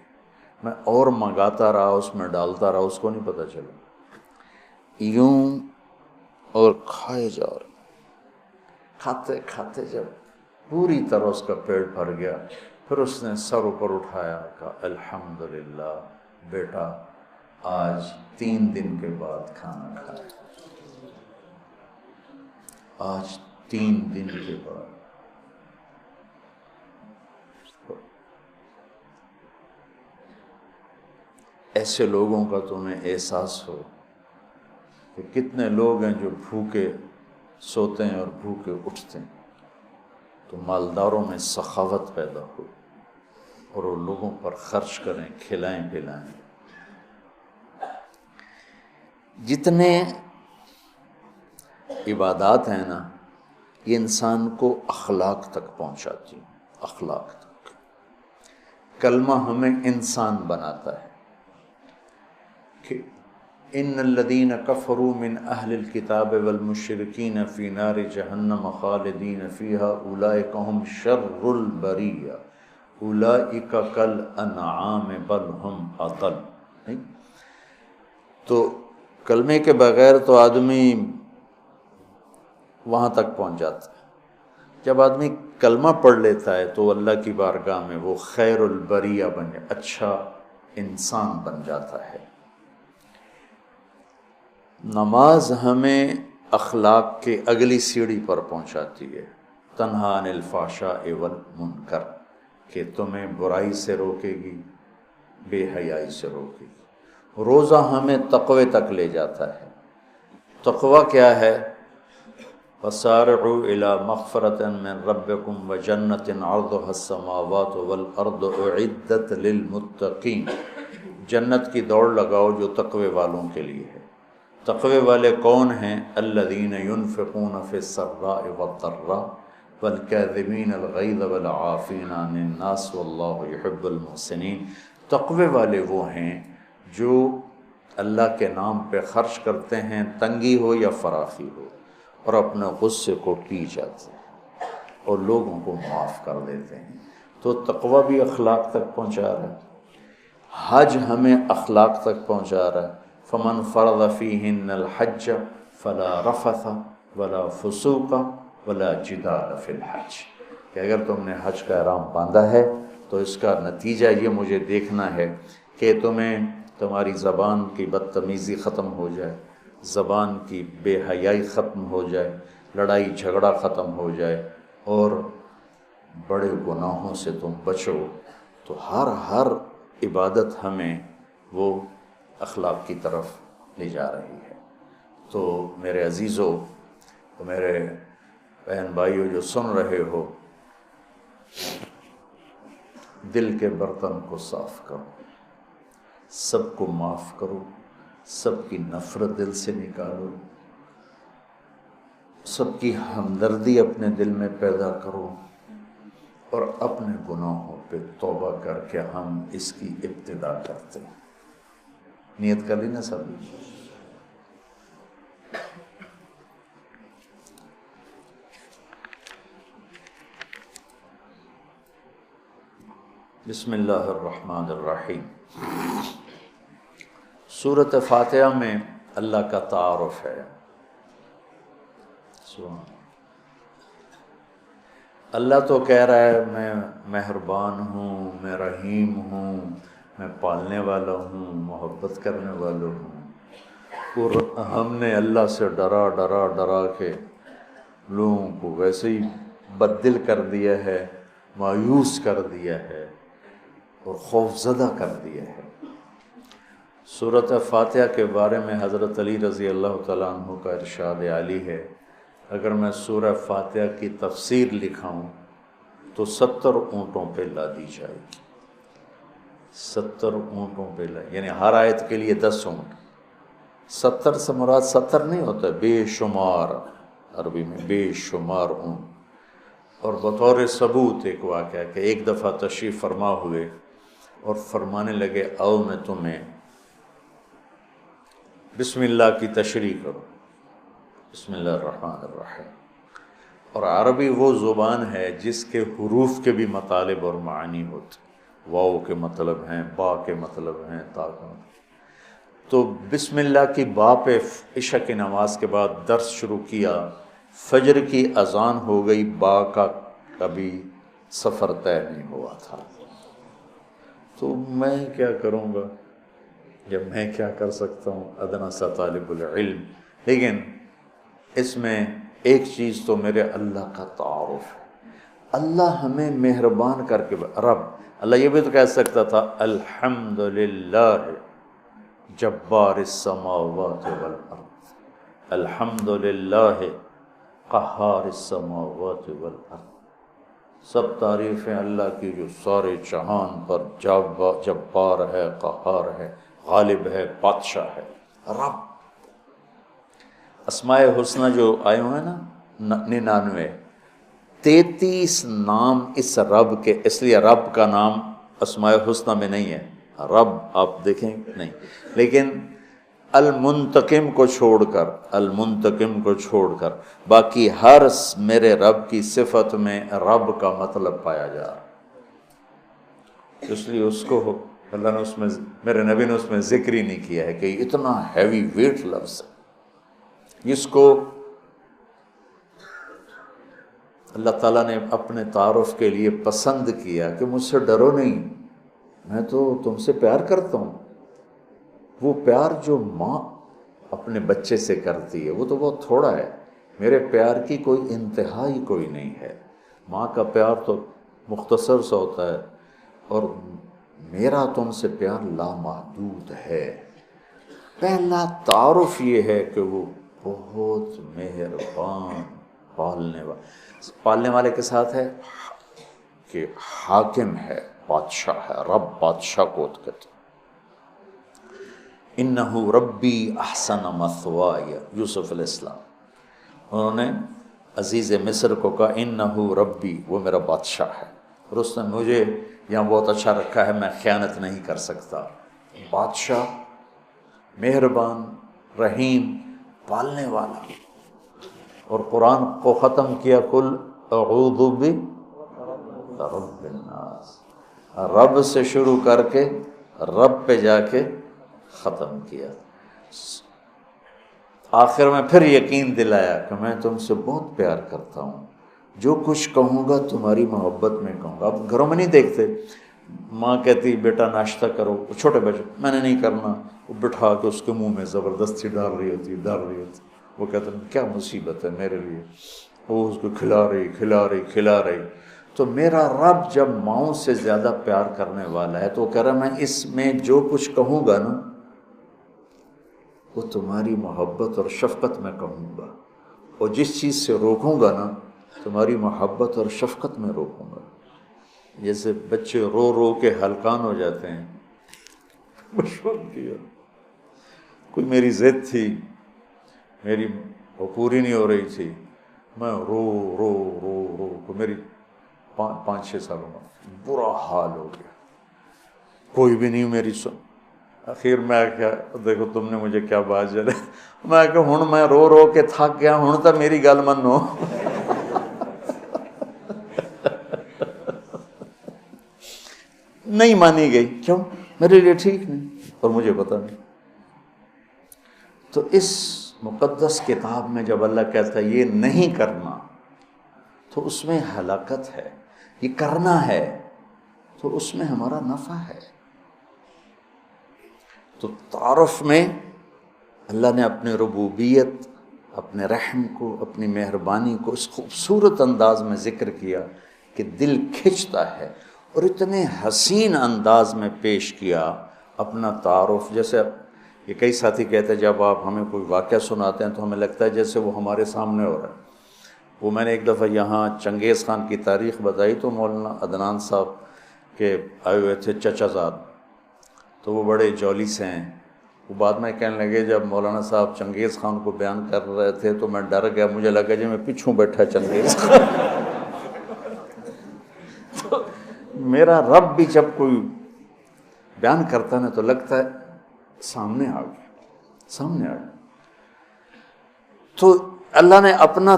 میں اور منگاتا رہا، اس میں ڈالتا رہا، اس کو نہیں پتہ چلا. یوں اور کھائے جا رہے، کھاتے کھاتے جب پوری طرح اس کا پیٹ بھر گیا، پھر اس نے سر اوپر اٹھایا، کہا الحمدللہ بیٹا آج 3 دن کے بعد کھانا کھایا، آج 3 دن کے بعد ایسے لوگوں کا تمہیں احساس ہو کہ کتنے لوگ ہیں جو بھوکے سوتے ہیں اور بھوکے اٹھتے ہیں، تو مالداروں میں سخاوت پیدا ہو اور وہ لوگوں پر خرچ کریں، کھلائیں پلائیں۔ جتنے عبادات ہیں نا، یہ انسان کو اخلاق تک پہنچاتی ہیں، اخلاق تک۔ کلمہ ہمیں انسان بناتا ہے کہ ان الذین کفروا من اہل الکتاب والمشرکین فی نار جہنم خالدین فیہا اولئک ہم شر البریہ اولئک کالانعام بل ہم اضل۔ تو کلمے کے بغیر تو آدمی وہاں تک پہنچ جاتا ہے، جب آدمی کلمہ پڑھ لیتا ہے تو اللہ کی بارگاہ میں وہ خیر البریہ بن جاتا، اچھا انسان بن جاتا ہے۔ نماز ہمیں اخلاق کے اگلی سیڑھی پر پہنچاتی ہے، تنہا عن الفحشاء والمنکر، کہ تمہیں برائی سے روکے گی، بے حیائی سے روکے گی۔ روزہ ہمیں تقوی تک لے جاتا ہے۔ تقوی کیا ہے؟ وَسَارِعُوا إِلَىٰ مَغْفِرَةٍ مِّن رَبِّكُمْ وَجَنَّةٍ عَرْضُهَا السَّمَاوَاتُ وَالْأَرْضُ أُعِدَّتْ لِلْمُتَّقِينَ۔ جنت کی دوڑ لگاؤ جو تقوی والوں کے لیے ہے۔ تقوی والے کون ہیں؟ الذین ينفقون فی السراء والضراء والکاظمین الغیظ والعافین عن الناس واللہ یحب المحسنین۔ تقوی والے وہ ہیں جو اللہ کے نام پہ خرچ کرتے ہیں، تنگی ہو یا فراخی ہو، اور اپنے غصے کو پی جاتے ہیں اور لوگوں کو معاف کر دیتے ہیں۔ تو تقوی بھی اخلاق تک پہنچا رہا ہے، حج ہمیں اخلاق تک پہنچا رہا ہے۔ فمن فرض فیہن الحج فلا رفث ولا فسوق ولا جدال فی الحج، کہ اگر تم نے حج کا احرام باندھا ہے تو اس کا نتیجہ یہ مجھے دیکھنا ہے کہ تمہاری زبان کی بدتمیزی ختم ہو جائے، زبان کی بے حیائی ختم ہو جائے، لڑائی جھگڑا ختم ہو جائے، اور بڑے گناہوں سے تم بچو۔ تو ہر عبادت ہمیں وہ اخلاق کی طرف لے جا رہی ہے۔ تو میرے عزیزو، میرے بہن بھائیو جو سن رہے ہو، دل کے برتن کو صاف کرو، سب کو معاف کرو، سب کی نفرت دل سے نکالو، سب کی ہمدردی اپنے دل میں پیدا کرو، اور اپنے گناہوں پہ توبہ کر کے ہم اس کی ابتدا کرتے ہیں۔ نیت کر لی نا سب؟ بسم اللہ الرحمن الرحیم۔ سورۃ فاتحہ میں اللہ کا تعارف ہے۔ اللہ تو کہہ رہا ہے میں مہربان ہوں، میں رحیم ہوں، میں پالنے والا ہوں، محبت کرنے والا ہوں، اور ہم نے اللہ سے ڈرا کے لوگوں کو ویسے ہی بددل کر دیا ہے، مایوس کر دیا ہے اور خوف زدہ کر دیا ہے۔ سورۃ فاتحہ کے بارے میں حضرت علی رضی اللہ تعالیٰ عنہ کا ارشاد عالی ہے، اگر میں سورہ فاتحہ کی تفسیر لکھاؤں تو 70 اونٹوں پہ لادی جائے گی۔ 70 اونٹوں پہ یعنی ہر آیت کے لیے 10 اونٹ۔ 70 سے مراد 70 نہیں ہوتا، بے شمار، عربی میں بے شمار اونٹ۔ اور بطور ثبوت ایک واقعہ کہ ایک دفعہ تشریف فرما ہوئے اور فرمانے لگے آؤ میں تمہیں بسم اللہ کی تشریح کرو، بسم اللہ الرحمن الرحیم۔ اور عربی وہ زبان ہے جس کے حروف کے بھی مطالب اور معنی ہوتے، واو کے مطلب ہیں، با کے مطلب ہیں، تا کا مطلب۔ تو بسم اللہ کی با پہ عشاء کی نماز کے بعد درس شروع کیا، فجر کی اذان ہو گئی، با کا کبھی سفر طے نہیں ہوا تھا۔ تو میں کیا کروں گا جب میں کیا کر سکتا ہوں، ادنیٰ سا طالب العلم۔ لیکن اس میں ایک چیز تو میرے اللہ کا تعارف ہے. اللہ ہمیں مہربان کر کے رب. اللہ یہ بھی تو کہہ سکتا تھا الحمدللہ جبار السماوات والارض، الحمدللہ قہار السماوات والارض. سب تعریفیں اللہ کی جو سارے جہان پر جبار ہے، قہار ہے، غالب ہے، بادشاہ ہے. رب. اسماء حسنہ جو آئے ہوئے ہیں نا 99، 33 نام اس رب کے. اس لیے رب کا نام اسماء حسنہ میں نہیں ہے. رب آپ دیکھیں نہیں، لیکن المنتقم کو چھوڑ کر باقی ہر میرے رب کی صفت میں رب کا مطلب پایا جا رہا. اس لیے اس کو اللہ نے اس میں، میرے نبی نے اس میں ذکر ہی نہیں کیا ہے کہ اتنا ہیوی ویٹ لفظ ہے جس کو اللہ تعالیٰ نے اپنے تعارف کے لیے پسند کیا کہ مجھ سے ڈرو نہیں، میں تو تم سے پیار کرتا ہوں. وہ پیار جو ماں اپنے بچے سے کرتی ہے وہ تو بہت تھوڑا ہے. میرے پیار کی کوئی انتہا ہی کوئی نہیں ہے. ماں کا پیار تو مختصر سا ہوتا ہے، اور میرا تم سے پیار لامحدود ہے. پہلا تعارف یہ ہے کہ وہ بہت مہربان پالنے والے کے ساتھ ہے، کہ حاکم ہے، بادشاہ ہے. رب بادشاہ کو کہتے. انہ ربی احسن مثوایا، یوسف علیہ السلام انہوں نے عزیز مصر کو کہا انہ ربی، وہ میرا بادشاہ ہے، اور اس نے مجھے یہاں بہت اچھا رکھا ہے، میں خیانت نہیں کر سکتا. بادشاہ، مہربان، رحیم، پالنے والا. اور قرآن کو ختم کیا قل اعوذ برب الناس، رب سے شروع کر کے رب پہ جا کے ختم کیا. آخر میں پھر یقین دلایا کہ میں تم سے بہت پیار کرتا ہوں، جو کچھ کہوں گا تمہاری محبت میں کہوں گا. اب گھروں میں نہیں دیکھتے، ماں کہتی بیٹا ناشتہ کرو، چھوٹے بچے میں نے نہیں کرنا، وہ بٹھا کے اس کے منہ میں زبردستی ڈال رہی ہوتی. وہ کہتے ہیں کیا مصیبت ہے میرے لیے، وہ اس کو کھلا رہی. تو میرا رب جب ماؤں سے زیادہ پیار کرنے والا ہے تو وہ کہہ رہا میں اس میں جو کچھ کہوں گا نا وہ تمہاری محبت اور شفقت میں کہوں گا، اور جس چیز سے روکوں گا نا تمہاری محبت اور شفقت میں روکوں گا. جیسے بچے رو رو کے ہلکان ہو جاتے ہیں. مشہور کیا، کوئی میری ضد تھی، میری وہ پوری نہیں ہو رہی تھی، میں رو رو رو رو کو میری 5-6 سالوں میں برا حال ہو گیا، کوئی بھی نہیں میری سن. اخیر میں کیا، دیکھو تم نے مجھے کیا بات جلے، میں کہ ہن میں رو رو کے تھک گیا، ہن تو میری گل منو. نہیں مانی گئی، کیوں؟ میرے لیے ٹھیک نہیں اور مجھے پتہ نہیں. تو اس مقدس کتاب میں جب اللہ کہتا ہے یہ نہیں کرنا تو اس میں ہلاکت ہے، یہ کرنا ہے تو اس میں ہمارا نفع ہے. تو تعارف میں اللہ نے اپنے ربوبیت، اپنے رحم کو، اپنی مہربانی کو اس خوبصورت انداز میں ذکر کیا کہ دل کھنچتا ہے، اور اتنے حسین انداز میں پیش کیا اپنا تعارف. جیسے یہ کئی ساتھی کہتے ہیں جب آپ ہمیں کوئی واقعہ سناتے ہیں تو ہمیں لگتا ہے جیسے وہ ہمارے سامنے ہو رہا ہے. وہ میں نے ایک دفعہ یہاں چنگیز خان کی تاریخ بتائی تو مولانا عدنان صاحب کے آئے ہوئے تھے چچا زاد، تو وہ بڑے جولی سے ہیں. وہ بعد میں کہنے لگے جب مولانا صاحب چنگیز خان کو بیان کر رہے تھے تو میں ڈر گیا، مجھے لگا جی میں پیچھوں بیٹھا چنگیز خان. تو میرا رب بھی جب کوئی بیان کرتا نا تو لگتا ہے سامنے آ گیا. تو اللہ نے اپنا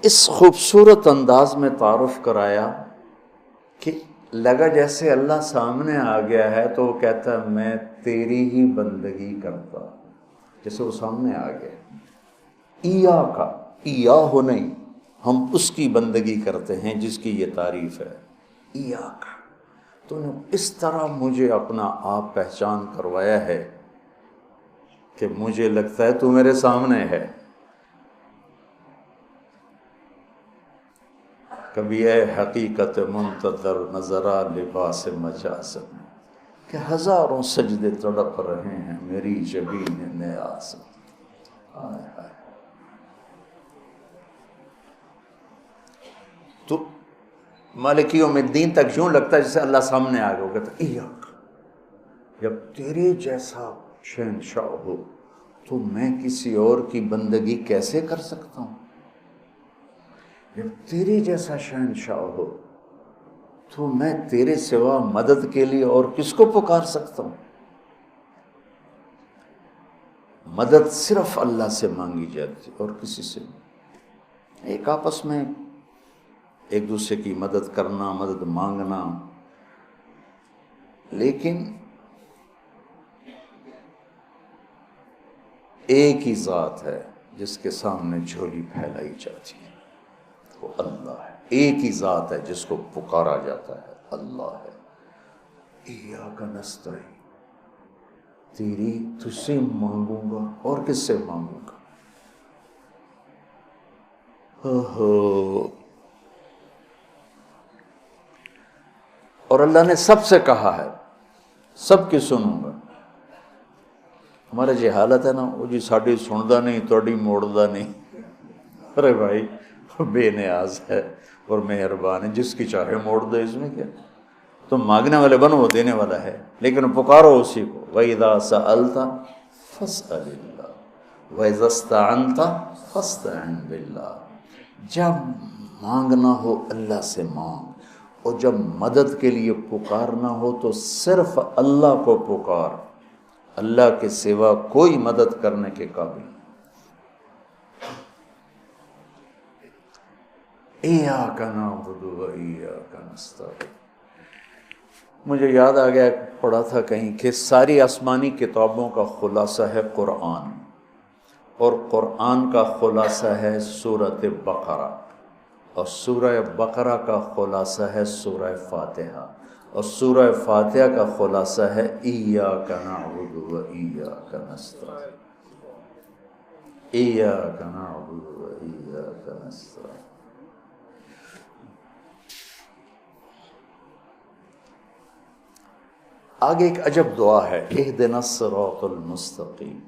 اس خوبصورت انداز میں تعارف کرایا کہ لگا جیسے اللہ سامنے آ گیا ہے تو وہ کہتا ہے میں تیری ہی بندگی کرتا، جیسے وہ سامنے آ گیا. ایا ہو نہیں، ہم اس کی بندگی کرتے ہیں جس کی یہ تعریف ہے. ایا کا تو نے اس طرح مجھے اپنا آپ پہچان کروایا ہے کہ مجھے لگتا ہے تو میرے سامنے ہے. کبھی اے حقیقت منتظر نظرا لباس مجاز میں، کہ ہزاروں سجدے تڑپ رہے ہیں میری جبین نیاز میں۔ آئے ہائے۔ تو مالک یوم الدین تک یوں لگتا ہے جیسے اللہ سامنے آ گیا ہوگا، تو ایاک، جب تیرے جیسا شہنشاہ ہو تو میں کسی اور کی بندگی کیسے کر سکتا ہوں؟ جب تیرے جیسا شہنشاہ ہو تو میں تیرے سوا مدد کے لیے اور کس کو پکار سکتا ہوں؟ مدد صرف اللہ سے مانگی جاتی اور کسی سے نہیں۔ ایک آپس میں ایک دوسرے کی مدد کرنا، مدد مانگنا، لیکن ایک ہی ذات ہے جس کے سامنے جھولی پھیلائی جاتی ہے، وہ اللہ ہے۔ ایک ہی ذات ہے جس کو پکارا جاتا ہے، اللہ ہے۔ ایاک نستعین، تیری تجھ سے مانگوں گا اور کس سے مانگوں گا؟ اور اللہ نے سب سے کہا ہے سب کی سنوں گا۔ ہمارے جی حالت ہے نا، وہ جی ساڈی سندا نہیں تہاڈی موڑدا نہیں۔ ارے بھائی بے نیاز ہے اور مہربان ہے، جس کی چاہے موڑ دے، اس میں کیا؟ تم مانگنے والے بنو، وہ دینے والا ہے، لیکن پکارو اسی کو۔ وَإِذَا سَأَلْتَ فَاسْأَلِ اللَّهَ وَإِذَا اسْتَعَنْتَ فَاسْتَعِنْ بِاللَّهِ۔ جب مانگنا ہو اللہ سے مانگ، اور جب مدد کے لیے پکارنا ہو تو صرف اللہ کو پکار، اللہ کے سوا کوئی مدد کرنے کے قابل نہیں۔ ایاک نعبد و ایاک نستعین۔ مجھے یاد آ گیا، پڑھا تھا کہیں کہ ساری آسمانی کتابوں کا خلاصہ ہے قرآن، اور قرآن کا خلاصہ ہے سورۃ بقرہ، اور سورہ بقرہ کا خلاصہ ہے سورہ فاتحہ، اور سورہ فاتحہ کا خلاصہ ہے ایاک نعبد و ایاک نستعین۔ ایاک نعبد و ایاک نستعین۔ آگے ایک عجب دعا ہے، اہدنا الصراط المستقیم،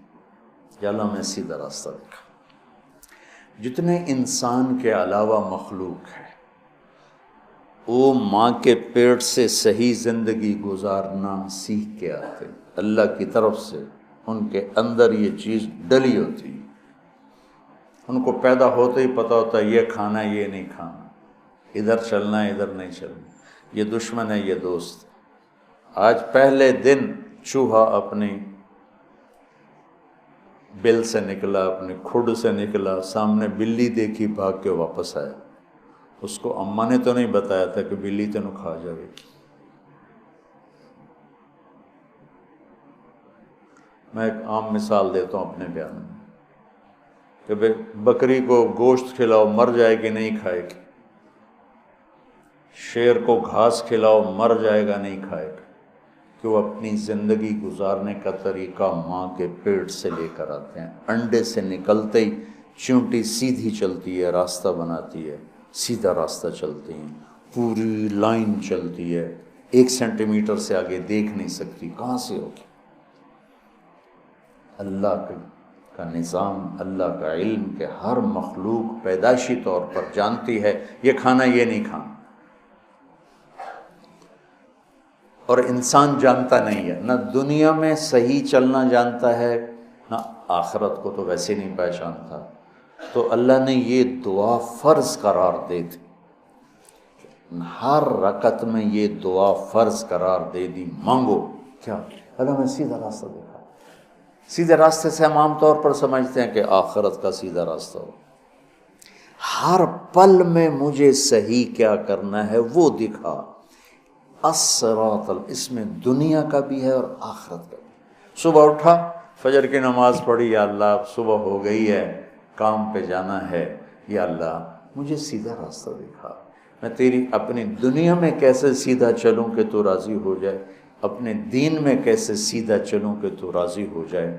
یا اللہ میں سیدھا راستہ دکھا۔ جتنے انسان کے علاوہ مخلوق ہے، وہ ماں کے پیٹ سے صحیح زندگی گزارنا سیکھ کے آتے، اللہ کی طرف سے ان کے اندر یہ چیز ڈلی ہوتی، ان کو پیدا ہوتے ہی پتہ ہوتا ہے یہ کھانا ہے، یہ نہیں کھانا، ادھر چلنا ہے، ادھر نہیں چلنا، یہ دشمن ہے، یہ دوست۔ آج پہلے دن چوہا اپنی بل سے نکلا، اپنے کھڈ سے نکلا، سامنے بلی دیکھی، بھاگ کے واپس آیا۔ اس کو اماں نے تو نہیں بتایا تھا کہ بلی تینوں کھا جائے گی۔ میں ایک عام مثال دیتا ہوں اپنے بیان میں کہ بکری کو گوشت کھلاؤ مر جائے گی، نہیں کھائے گی۔ شیر کو گھاس کھلاؤ مر جائے گا، نہیں کھائے گا، کہ وہ اپنی زندگی گزارنے کا طریقہ ماں کے پیٹ سے لے کر آتے ہیں۔ انڈے سے نکلتے ہی چونٹی سیدھی چلتی ہے، راستہ بناتی ہے، سیدھا راستہ چلتی ہیں، پوری لائن چلتی ہے، 1 سینٹی میٹر سے آگے دیکھ نہیں سکتی، کہاں سے ہوگی؟ اللہ کا نظام، اللہ کا علم کہ ہر مخلوق پیدائشی طور پر جانتی ہے یہ کھانا، یہ نہیں کھانا، اور انسان جانتا نہیں ہے، نہ دنیا میں صحیح چلنا جانتا ہے، نہ آخرت کو تو ویسے نہیں پہچانتا۔ تو اللہ نے یہ دعا فرض قرار دے دی، ہر رکعت میں یہ دعا فرض قرار دے دی، مانگو کیا؟ اللہ میں سیدھا راستہ دکھا۔ سیدھے راستے سے ہم عام طور پر سمجھتے ہیں کہ آخرت کا سیدھا راستہ ہو، ہر پل میں مجھے صحیح کیا کرنا ہے وہ دکھا۔ الصراط، اس میں دنیا کا بھی ہے اور آخرت کا بھی۔ صبح اٹھا، فجر کی نماز پڑھی، یا اللہ صبح ہو گئی ہے، کام پہ جانا ہے، یا اللہ مجھے سیدھا راستہ دکھا، میں تیری اپنی دنیا میں کیسے سیدھا چلوں کہ تو راضی ہو جائے، اپنے دین میں کیسے سیدھا چلوں کہ تو راضی ہو جائے۔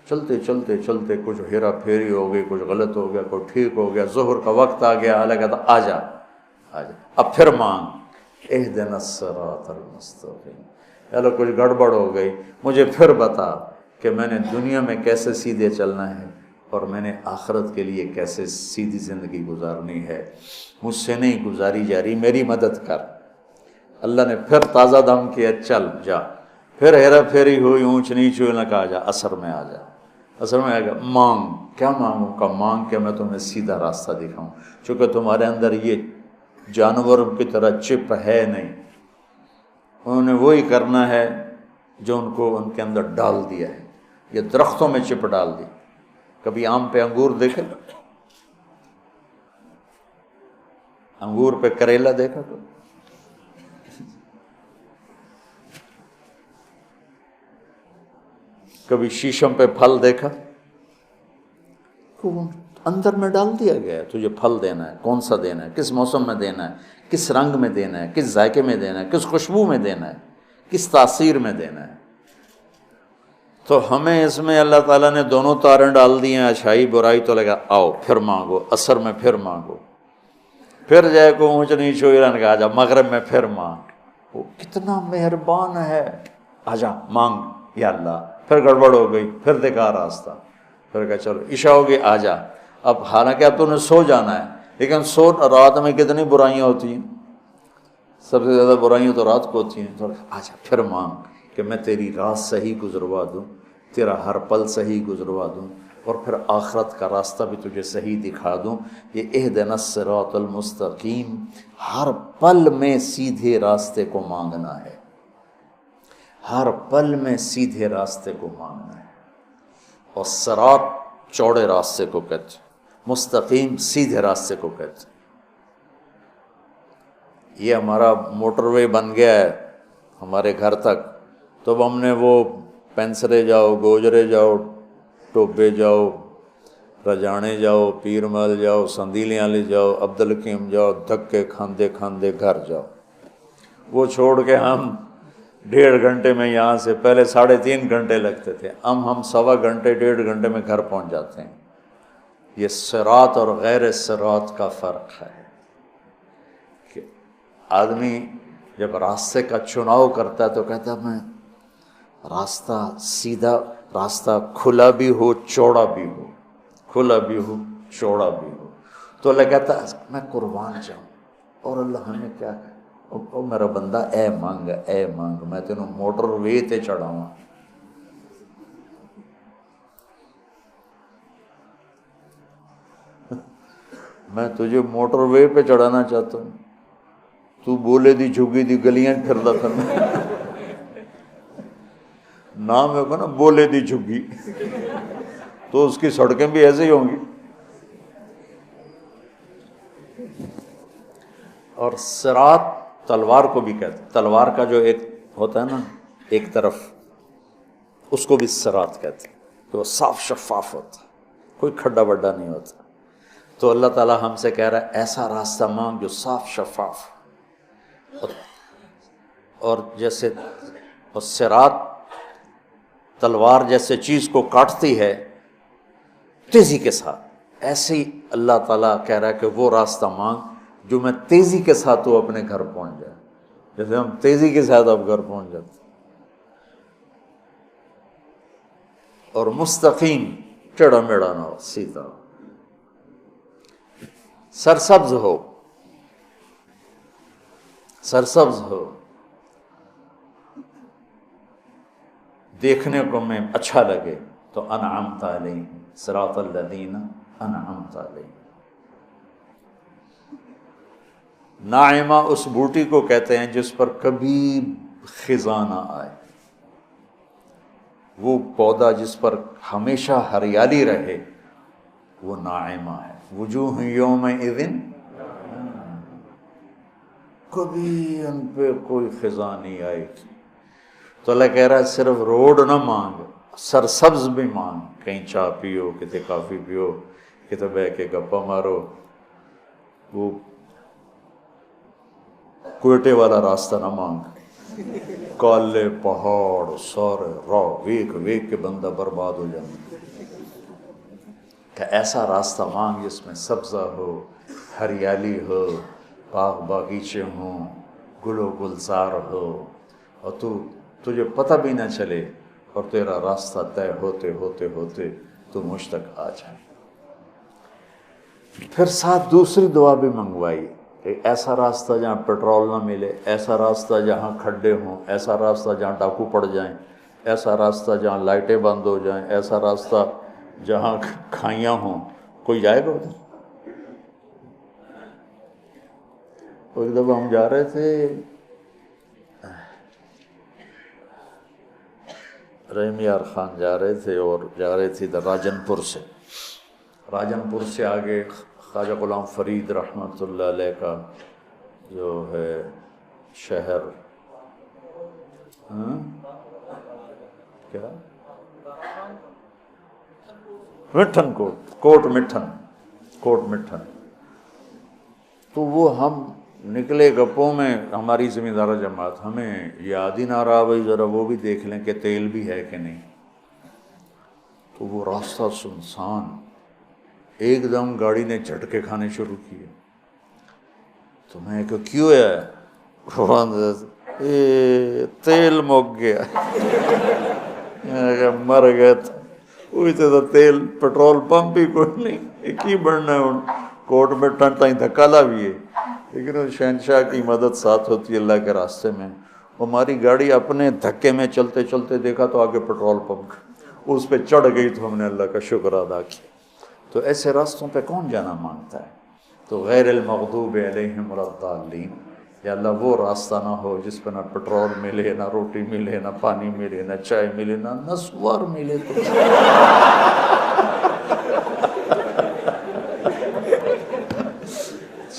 چلتے چلتے چلتے کچھ ہیرا پھیری ہو گئی، کچھ غلط ہو گیا، کچھ ٹھیک ہو گیا، ظہر کا وقت آ گیا، اللہ کہتا آ جا، آ جا. اب پھر مانگ اہدنا الصراط المستقیم. چلو کچھ گڑبڑ ہو گئی، مجھے پھر بتا کہ میں نے دنیا میں کیسے سیدھے چلنا ہے اور میں نے آخرت کے لیے کیسے سیدھی زندگی گزارنی ہے. مجھ سے نہیں گزاری جا رہی، میری مدد کر. اللہ نے پھر تازہ دم کیا، چل جا. پھر ہیرا پھیری ہوئی، اونچ نیچ ہوئی، نہ کہا جا اثر میں آ جا. اثر میں آ گیا. مانگ. کیا مانگوں؟ کا مانگ کہ میں تمہیں سیدھا راستہ دکھاؤں. چونکہ تمہارے اندر یہ جانوروں کی طرح چپ ہے نہیں، انہوں نے وہی کرنا ہے جو ان کو ان کے اندر ڈال دیا ہے. یہ درختوں میں چپ ڈال دی. کبھی آم پہ انگور دیکھے؟ انگور پہ کریلا دیکھا تو؟ کبھی شیشم پہ پھل دیکھا؟ اندر میں ڈال دیا گیا ہے تجھے پھل دینا ہے، کون سا دینا ہے، کس موسم میں دینا ہے، کس رنگ میں دینا ہے، کس ذائقے میں دینا ہے، کس خوشبو میں دینا ہے، کس تاثیر میں دینا ہے. تو ہمیں اس میں اللہ تعالیٰ نے دونوں تاریں ڈال دی ہیں، اچھائی برائی. تو لگا آؤ پھر مانگو، اثر میں پھر مانگو. پھر جائے کو اونچ نیچ ہو ایران کا آجا، مغرب میں پھر مانگ. وہ کتنا مہربان ہے. آجا مانگ یا اللہ. پھر گڑبڑ ہو گئی، پھر دکھا راستہ. پھر کہا چلو عشاء ہوگی آجا. اب حالانکہ اب تو نے سو جانا ہے، لیکن سو رات میں کتنی برائیاں ہوتی ہیں، سب سے زیادہ برائیاں تو رات کو ہوتی ہیں. تو آجا پھر مانگ کہ میں تیری رات صحیح گزروا دوں، تیرا ہر پل صحیح گزروا دوں، اور پھر آخرت کا راستہ بھی تجھے صحیح دکھا دوں. یہ اہدنا الصراط المستقیم، ہر پل میں سیدھے راستے کو مانگنا ہے، ہر پل میں سیدھے راستے کو مانگنا ہے. اور صراط چوڑے راستے کو کہتے، مستقیم سیدھے راستے کو کہتے. یہ ہمارا موٹر وے بن گیا ہے ہمارے گھر تک، تو اب ہم نے وہ پینسرے جاؤ، گوجرے جاؤ، ٹوبے جاؤ، رجانے جاؤ، پیر محل جاؤ، سندیلیاں لے جاؤ، عبدالحکیم جاؤ، دھکے کھاندے کھاندے گھر جاؤ. وہ چھوڑ کے ہم 1.5 گھنٹے میں یہاں سے، پہلے 3.5 گھنٹے لگتے تھے، ہم 1.25 گھنٹے 1.5 گھنٹے میں گھر پہنچ جاتے ہیں. یہ صراط اور غیر صراط کا فرق ہے کہ آدمی جب راستے کا چناؤ کرتا ہے تو کہتا ہے میں راستہ سیدھا، راستہ کھلا بھی ہو چوڑا بھی ہو، کھلا بھی ہو چوڑا بھی ہو. تو اللہ کہتا ہے میں قربان جاؤں. اور اللہ ہمیں کیا کہا، او میرا بندہ اے مانگ، میں تینوں موٹر وے تے چڑھاؤں. میں تجھے موٹر وے پہ چڑھانا چاہتا ہوں، تو بولے دی جھگی دی گلیاں پھردا کرنا. نام ہے نا بولے دی جھگی، تو اس کی سڑکیں بھی ایسے ہی ہوں گی. اور صراط تلوار کو بھی کہتے ہیں. تلوار کا جو ایک ہوتا ہے نا ایک طرف، اس کو بھی صراط کہتے ہیں، کہ وہ صاف شفاف ہوتا ہے، کوئی کھڈا بڈا نہیں ہوتا. تو اللہ تعالیٰ ہم سے کہہ رہا ہے ایسا راستہ مانگ جو صاف شفاف. اور جیسے صراط تلوار جیسے چیز کو کاٹتی ہے تیزی کے ساتھ، ایسے ہی اللہ تعالیٰ کہہ رہا ہے کہ وہ راستہ مانگ جو میں تیزی کے ساتھ تو اپنے گھر پہنچ جائے، جیسے ہم تیزی کے ساتھ اب گھر پہنچ جاتے. اور مستقیم، ٹیڑھا میڑھا نہ ہو، سیدھا ہو، سرسبز ہو، سرسبز ہو، دیکھنے کو میں اچھا لگے. تو انعمت علیہم صراط الذین انعمت علیہم. ناعمہ اس بوٹی کو کہتے ہیں جس پر کبھی خزاں نہ آئے، وہ پودا جس پر ہمیشہ ہریالی رہے، وہ ناعمہ ہے. وجوہ یومئذ، کبھی ان پہ کوئی خزاں نہیں آئے گی. تو اللہ کہہ رہا ہے صرف روڈ نہ مانگ، سرسبز بھی مانگ. کہیں چائے پیو، کتے کافی پیو، کتے بہ کے گپا مارو. وہ کوئٹے والا راستہ نہ مانگ، کالے پہاڑ سارے راہ ویک ویک کے بندہ برباد ہو جانا. کہ ایسا راستہ مانگ جس میں سبزہ ہو، ہریالی ہو، باغ باغیچے ہوں، گل و گلزار ہو، اور تجھے پتہ بھی نہ چلے، اور تیرا راستہ طے ہوتے ہوتے ہوتے تو مجھ تک آ جائے۔ پھر ساتھ دوسری دعا بھی منگوائی کہ ایسا راستہ جہاں پیٹرول نہ ملے، ایسا راستہ جہاں کھڈے ہوں، ایسا راستہ جہاں ڈاکو پڑ جائیں، ایسا راستہ جہاں لائٹیں بند ہو جائیں، ایسا راستہ جہاں کھائیاں ہوں۔ کوئی جائے گا ادھر؟ ایک دفعہ ہم جا رہے تھے، رحیم یار خان جا رہے تھے، اور جا رہے تھے ادھر راجن پور سے آگے خواجہ غلام فرید رحمۃ اللہ علیہ کا جو ہے شہر، کیا مٹھن کوٹ مٹھن، تو وہ ہم نکلے گپوں میں، ہماری ذمہ دار جماعت، ہمیں یاد ہی نہ رہا بھائی ذرا وہ بھی دیکھ لیں کہ تیل بھی ہے کہ نہیں۔ تو وہ راستہ سنسان، ایک دم گاڑی نے جھٹکے کھانے شروع کیے۔ تو میں کہ کیوں ہے؟ تیل مک گیا۔ مر گئے وہی تو تیل، پیٹرول پمپ ہی کوئی نہیں، ایک ہی بڑھنا ہے ہوں، کوٹ میں ٹن تائیں دھکا لا بھی ہے، لیکن اس شہنشاہ کی مدد ساتھ ہوتی ہے اللہ کے راستے میں۔ ہماری گاڑی اپنے دھکے میں چلتے چلتے دیکھا تو آگے پیٹرول پمپ، اس پہ چڑھ گئی تو ہم نے اللہ کا شکر ادا کیا۔ تو ایسے راستوں پہ کون جانا مانگتا ہے؟ تو غیر المغضوب علیہم ولا الضالین، یا اللہ وہ راستہ نہ ہو جس پہ نہ پیٹرول ملے، نہ روٹی ملے، نہ پانی ملے، نہ چائے ملے، نہ نسوار ملے۔ تو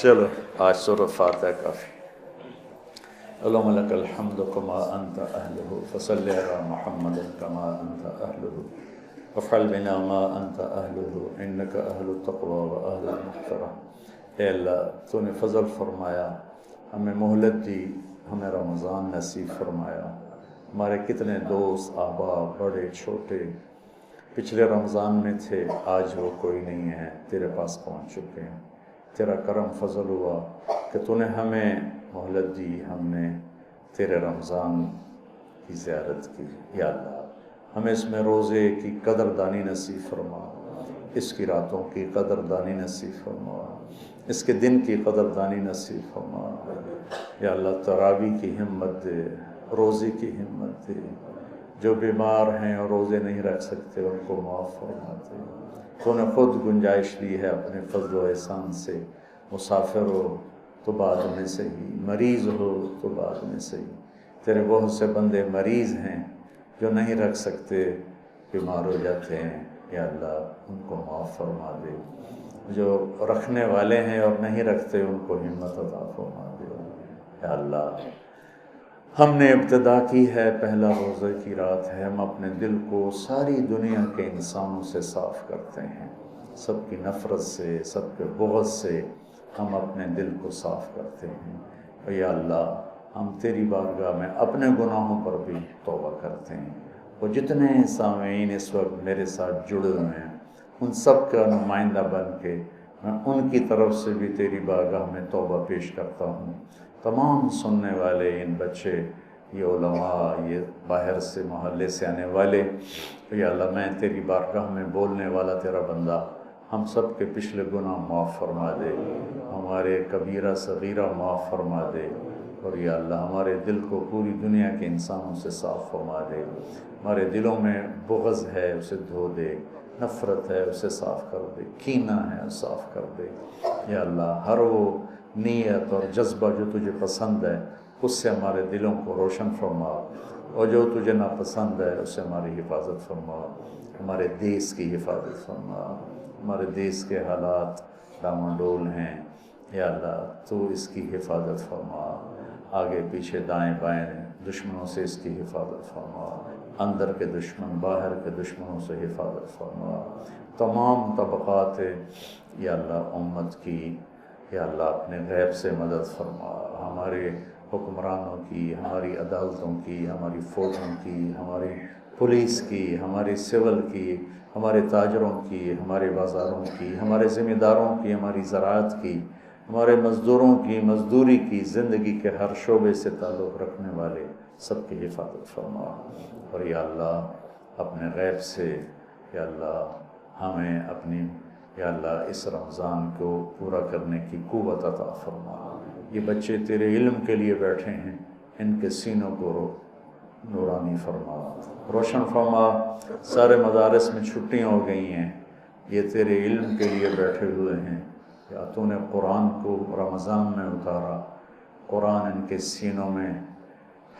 چلو آج سورۃ فاتحہ کافی۔ اللہم لک الحمد کما انت اہلہ، فصل علی محمد کما انت اہلہ، وافعل بنا ما انت اہلہ، انک اہل التقوی و اہل المغفرہ۔ اے اللہ تو نے فضل فرمایا، ہمیں مہلت دی، ہمیں رمضان نصیب فرمایا۔ ہمارے کتنے دوست، احباب، بڑے چھوٹے پچھلے رمضان میں تھے، آج وہ کوئی نہیں ہے، تیرے پاس پہنچ چکے ہیں۔ تیرا کرم فضل ہوا کہ تو نے ہمیں مہلت دی، ہم نے تیرے رمضان کی زیارت کی۔ یا اللہ ہمیں اس میں روزے کی قدر دانی نصیب فرما، اس کی راتوں کی قدر دانی نصیب فرما، اس کے دن کی قدر دانی نصیب فرما۔ یا اللہ تراویح کی ہمت دے، روزے کی ہمت دے، جو بیمار ہیں اور روزے نہیں رکھ سکتے ان کو معاف فرما دے۔ تو نے خود گنجائش دی ہے اپنے فضل و احسان سے، مسافر ہو تو بعد میں صحیح، مریض ہو تو بعد میں صحیح۔ تیرے بہت سے بندے مریض ہیں جو نہیں رکھ سکتے، بیمار ہو جاتے ہیں، یا اللہ ان کو معاف فرما دے۔ جو رکھنے والے ہیں اور نہیں رکھتے ان کو ہمت عطا فرما دے۔ یا اللہ ہم نے ابتدا کی ہے، پہلا روزے کی رات ہے، ہم اپنے دل کو ساری دنیا کے انسانوں سے صاف کرتے ہیں، سب کی نفرت سے، سب کے بغض سے ہم اپنے دل کو صاف کرتے ہیں۔ یا اللہ ہم تیری بارگاہ میں اپنے گناہوں پر بھی توبہ کرتے ہیں۔ وہ جتنے سامعین اس وقت میرے ساتھ جڑے ہوئے ہیں، ان سب کا نمائندہ بن کے میں ان کی طرف سے بھی تیری بارگاہ میں توبہ پیش کرتا ہوں۔ تمام سننے والے، ان بچے، یہ علماء، یہ باہر سے محلے سے آنے والے، یا اللہ میں تیری بارگاہ میں بولنے والا تیرا بندہ، ہم سب کے پچھلے گناہ معاف فرما دے، ہمارے کبیرہ صغیرہ معاف فرما دے، اور یا اللہ ہمارے دل کو پوری دنیا کے انسانوں سے صاف فرما دے۔ ہمارے دلوں میں بغض ہے اسے دھو دے، نفرت ہے اسے صاف کر دے، کینہ ہے صاف کر دے۔ یا اللہ ہر وہ نیت اور جذبہ جو تجھے پسند ہے اس سے ہمارے دلوں کو روشن فرما، اور جو تجھے ناپسند ہے اس سے ہماری حفاظت فرما، ہمارے دیس کی حفاظت فرما۔ ہمارے دیس کے حالات ڈاماڈول ہیں، یا اللہ تو اس کی حفاظت فرما، آگے پیچھے دائیں بائیں دشمنوں سے اس کی حفاظت فرما، اندر کے دشمن باہر کے دشمنوں سے حفاظت فرما۔ تمام طبقات یا اللہ امت کی یا اللہ اپنے غیب سے مدد فرما، ہمارے حکمرانوں کی، ہماری عدالتوں کی، ہماری فوجوں کی، ہماری پولیس کی، ہماری سول کی، ہمارے تاجروں کی، ہمارے بازاروں کی، ہمارے ذمہ داروں کی، ہماری زراعت کی، ہمارے مزدوروں کی مزدوری کی زندگی کے ہر شعبے سے تعلق رکھنے والے سب کی حفاظت فرما، اور یا اللہ اپنے غیب سے یا اللہ ہمیں اپنی یا اللہ اس رمضان کو پورا کرنے کی قوت عطا فرما۔ یہ بچے تیرے علم کے لیے بیٹھے ہیں، ان کے سینوں کو نورانی فرما، روشن فرما۔ سارے مدارس میں چھٹیاں ہو گئی ہیں، یہ تیرے علم کے لیے بیٹھے ہوئے ہیں، یا تو نے قرآن کو رمضان میں اتارا، قرآن ان کے سینوں میں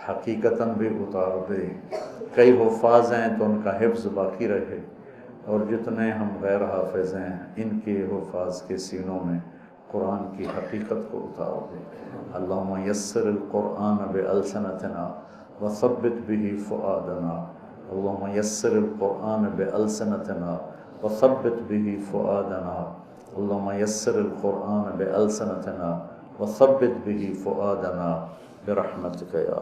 حقیقتاً بھی اتار دے۔ کئی حفاظ ہیں تو ان کا حفظ باقی رہے، اور جتنے ہم غیر حافظ ہیں ان کے حفاظ کے سینوں میں قرآن کی حقیقت کو اتار دے۔ اللہم یسر القرآن بألسنتنا وثبت به فؤادنا، اللہم یسر القرآن بألسنتنا وثبت به فؤادنا، اللہم یسر القرآن بألسنتنا وثبت به فؤادنا برحمتک یا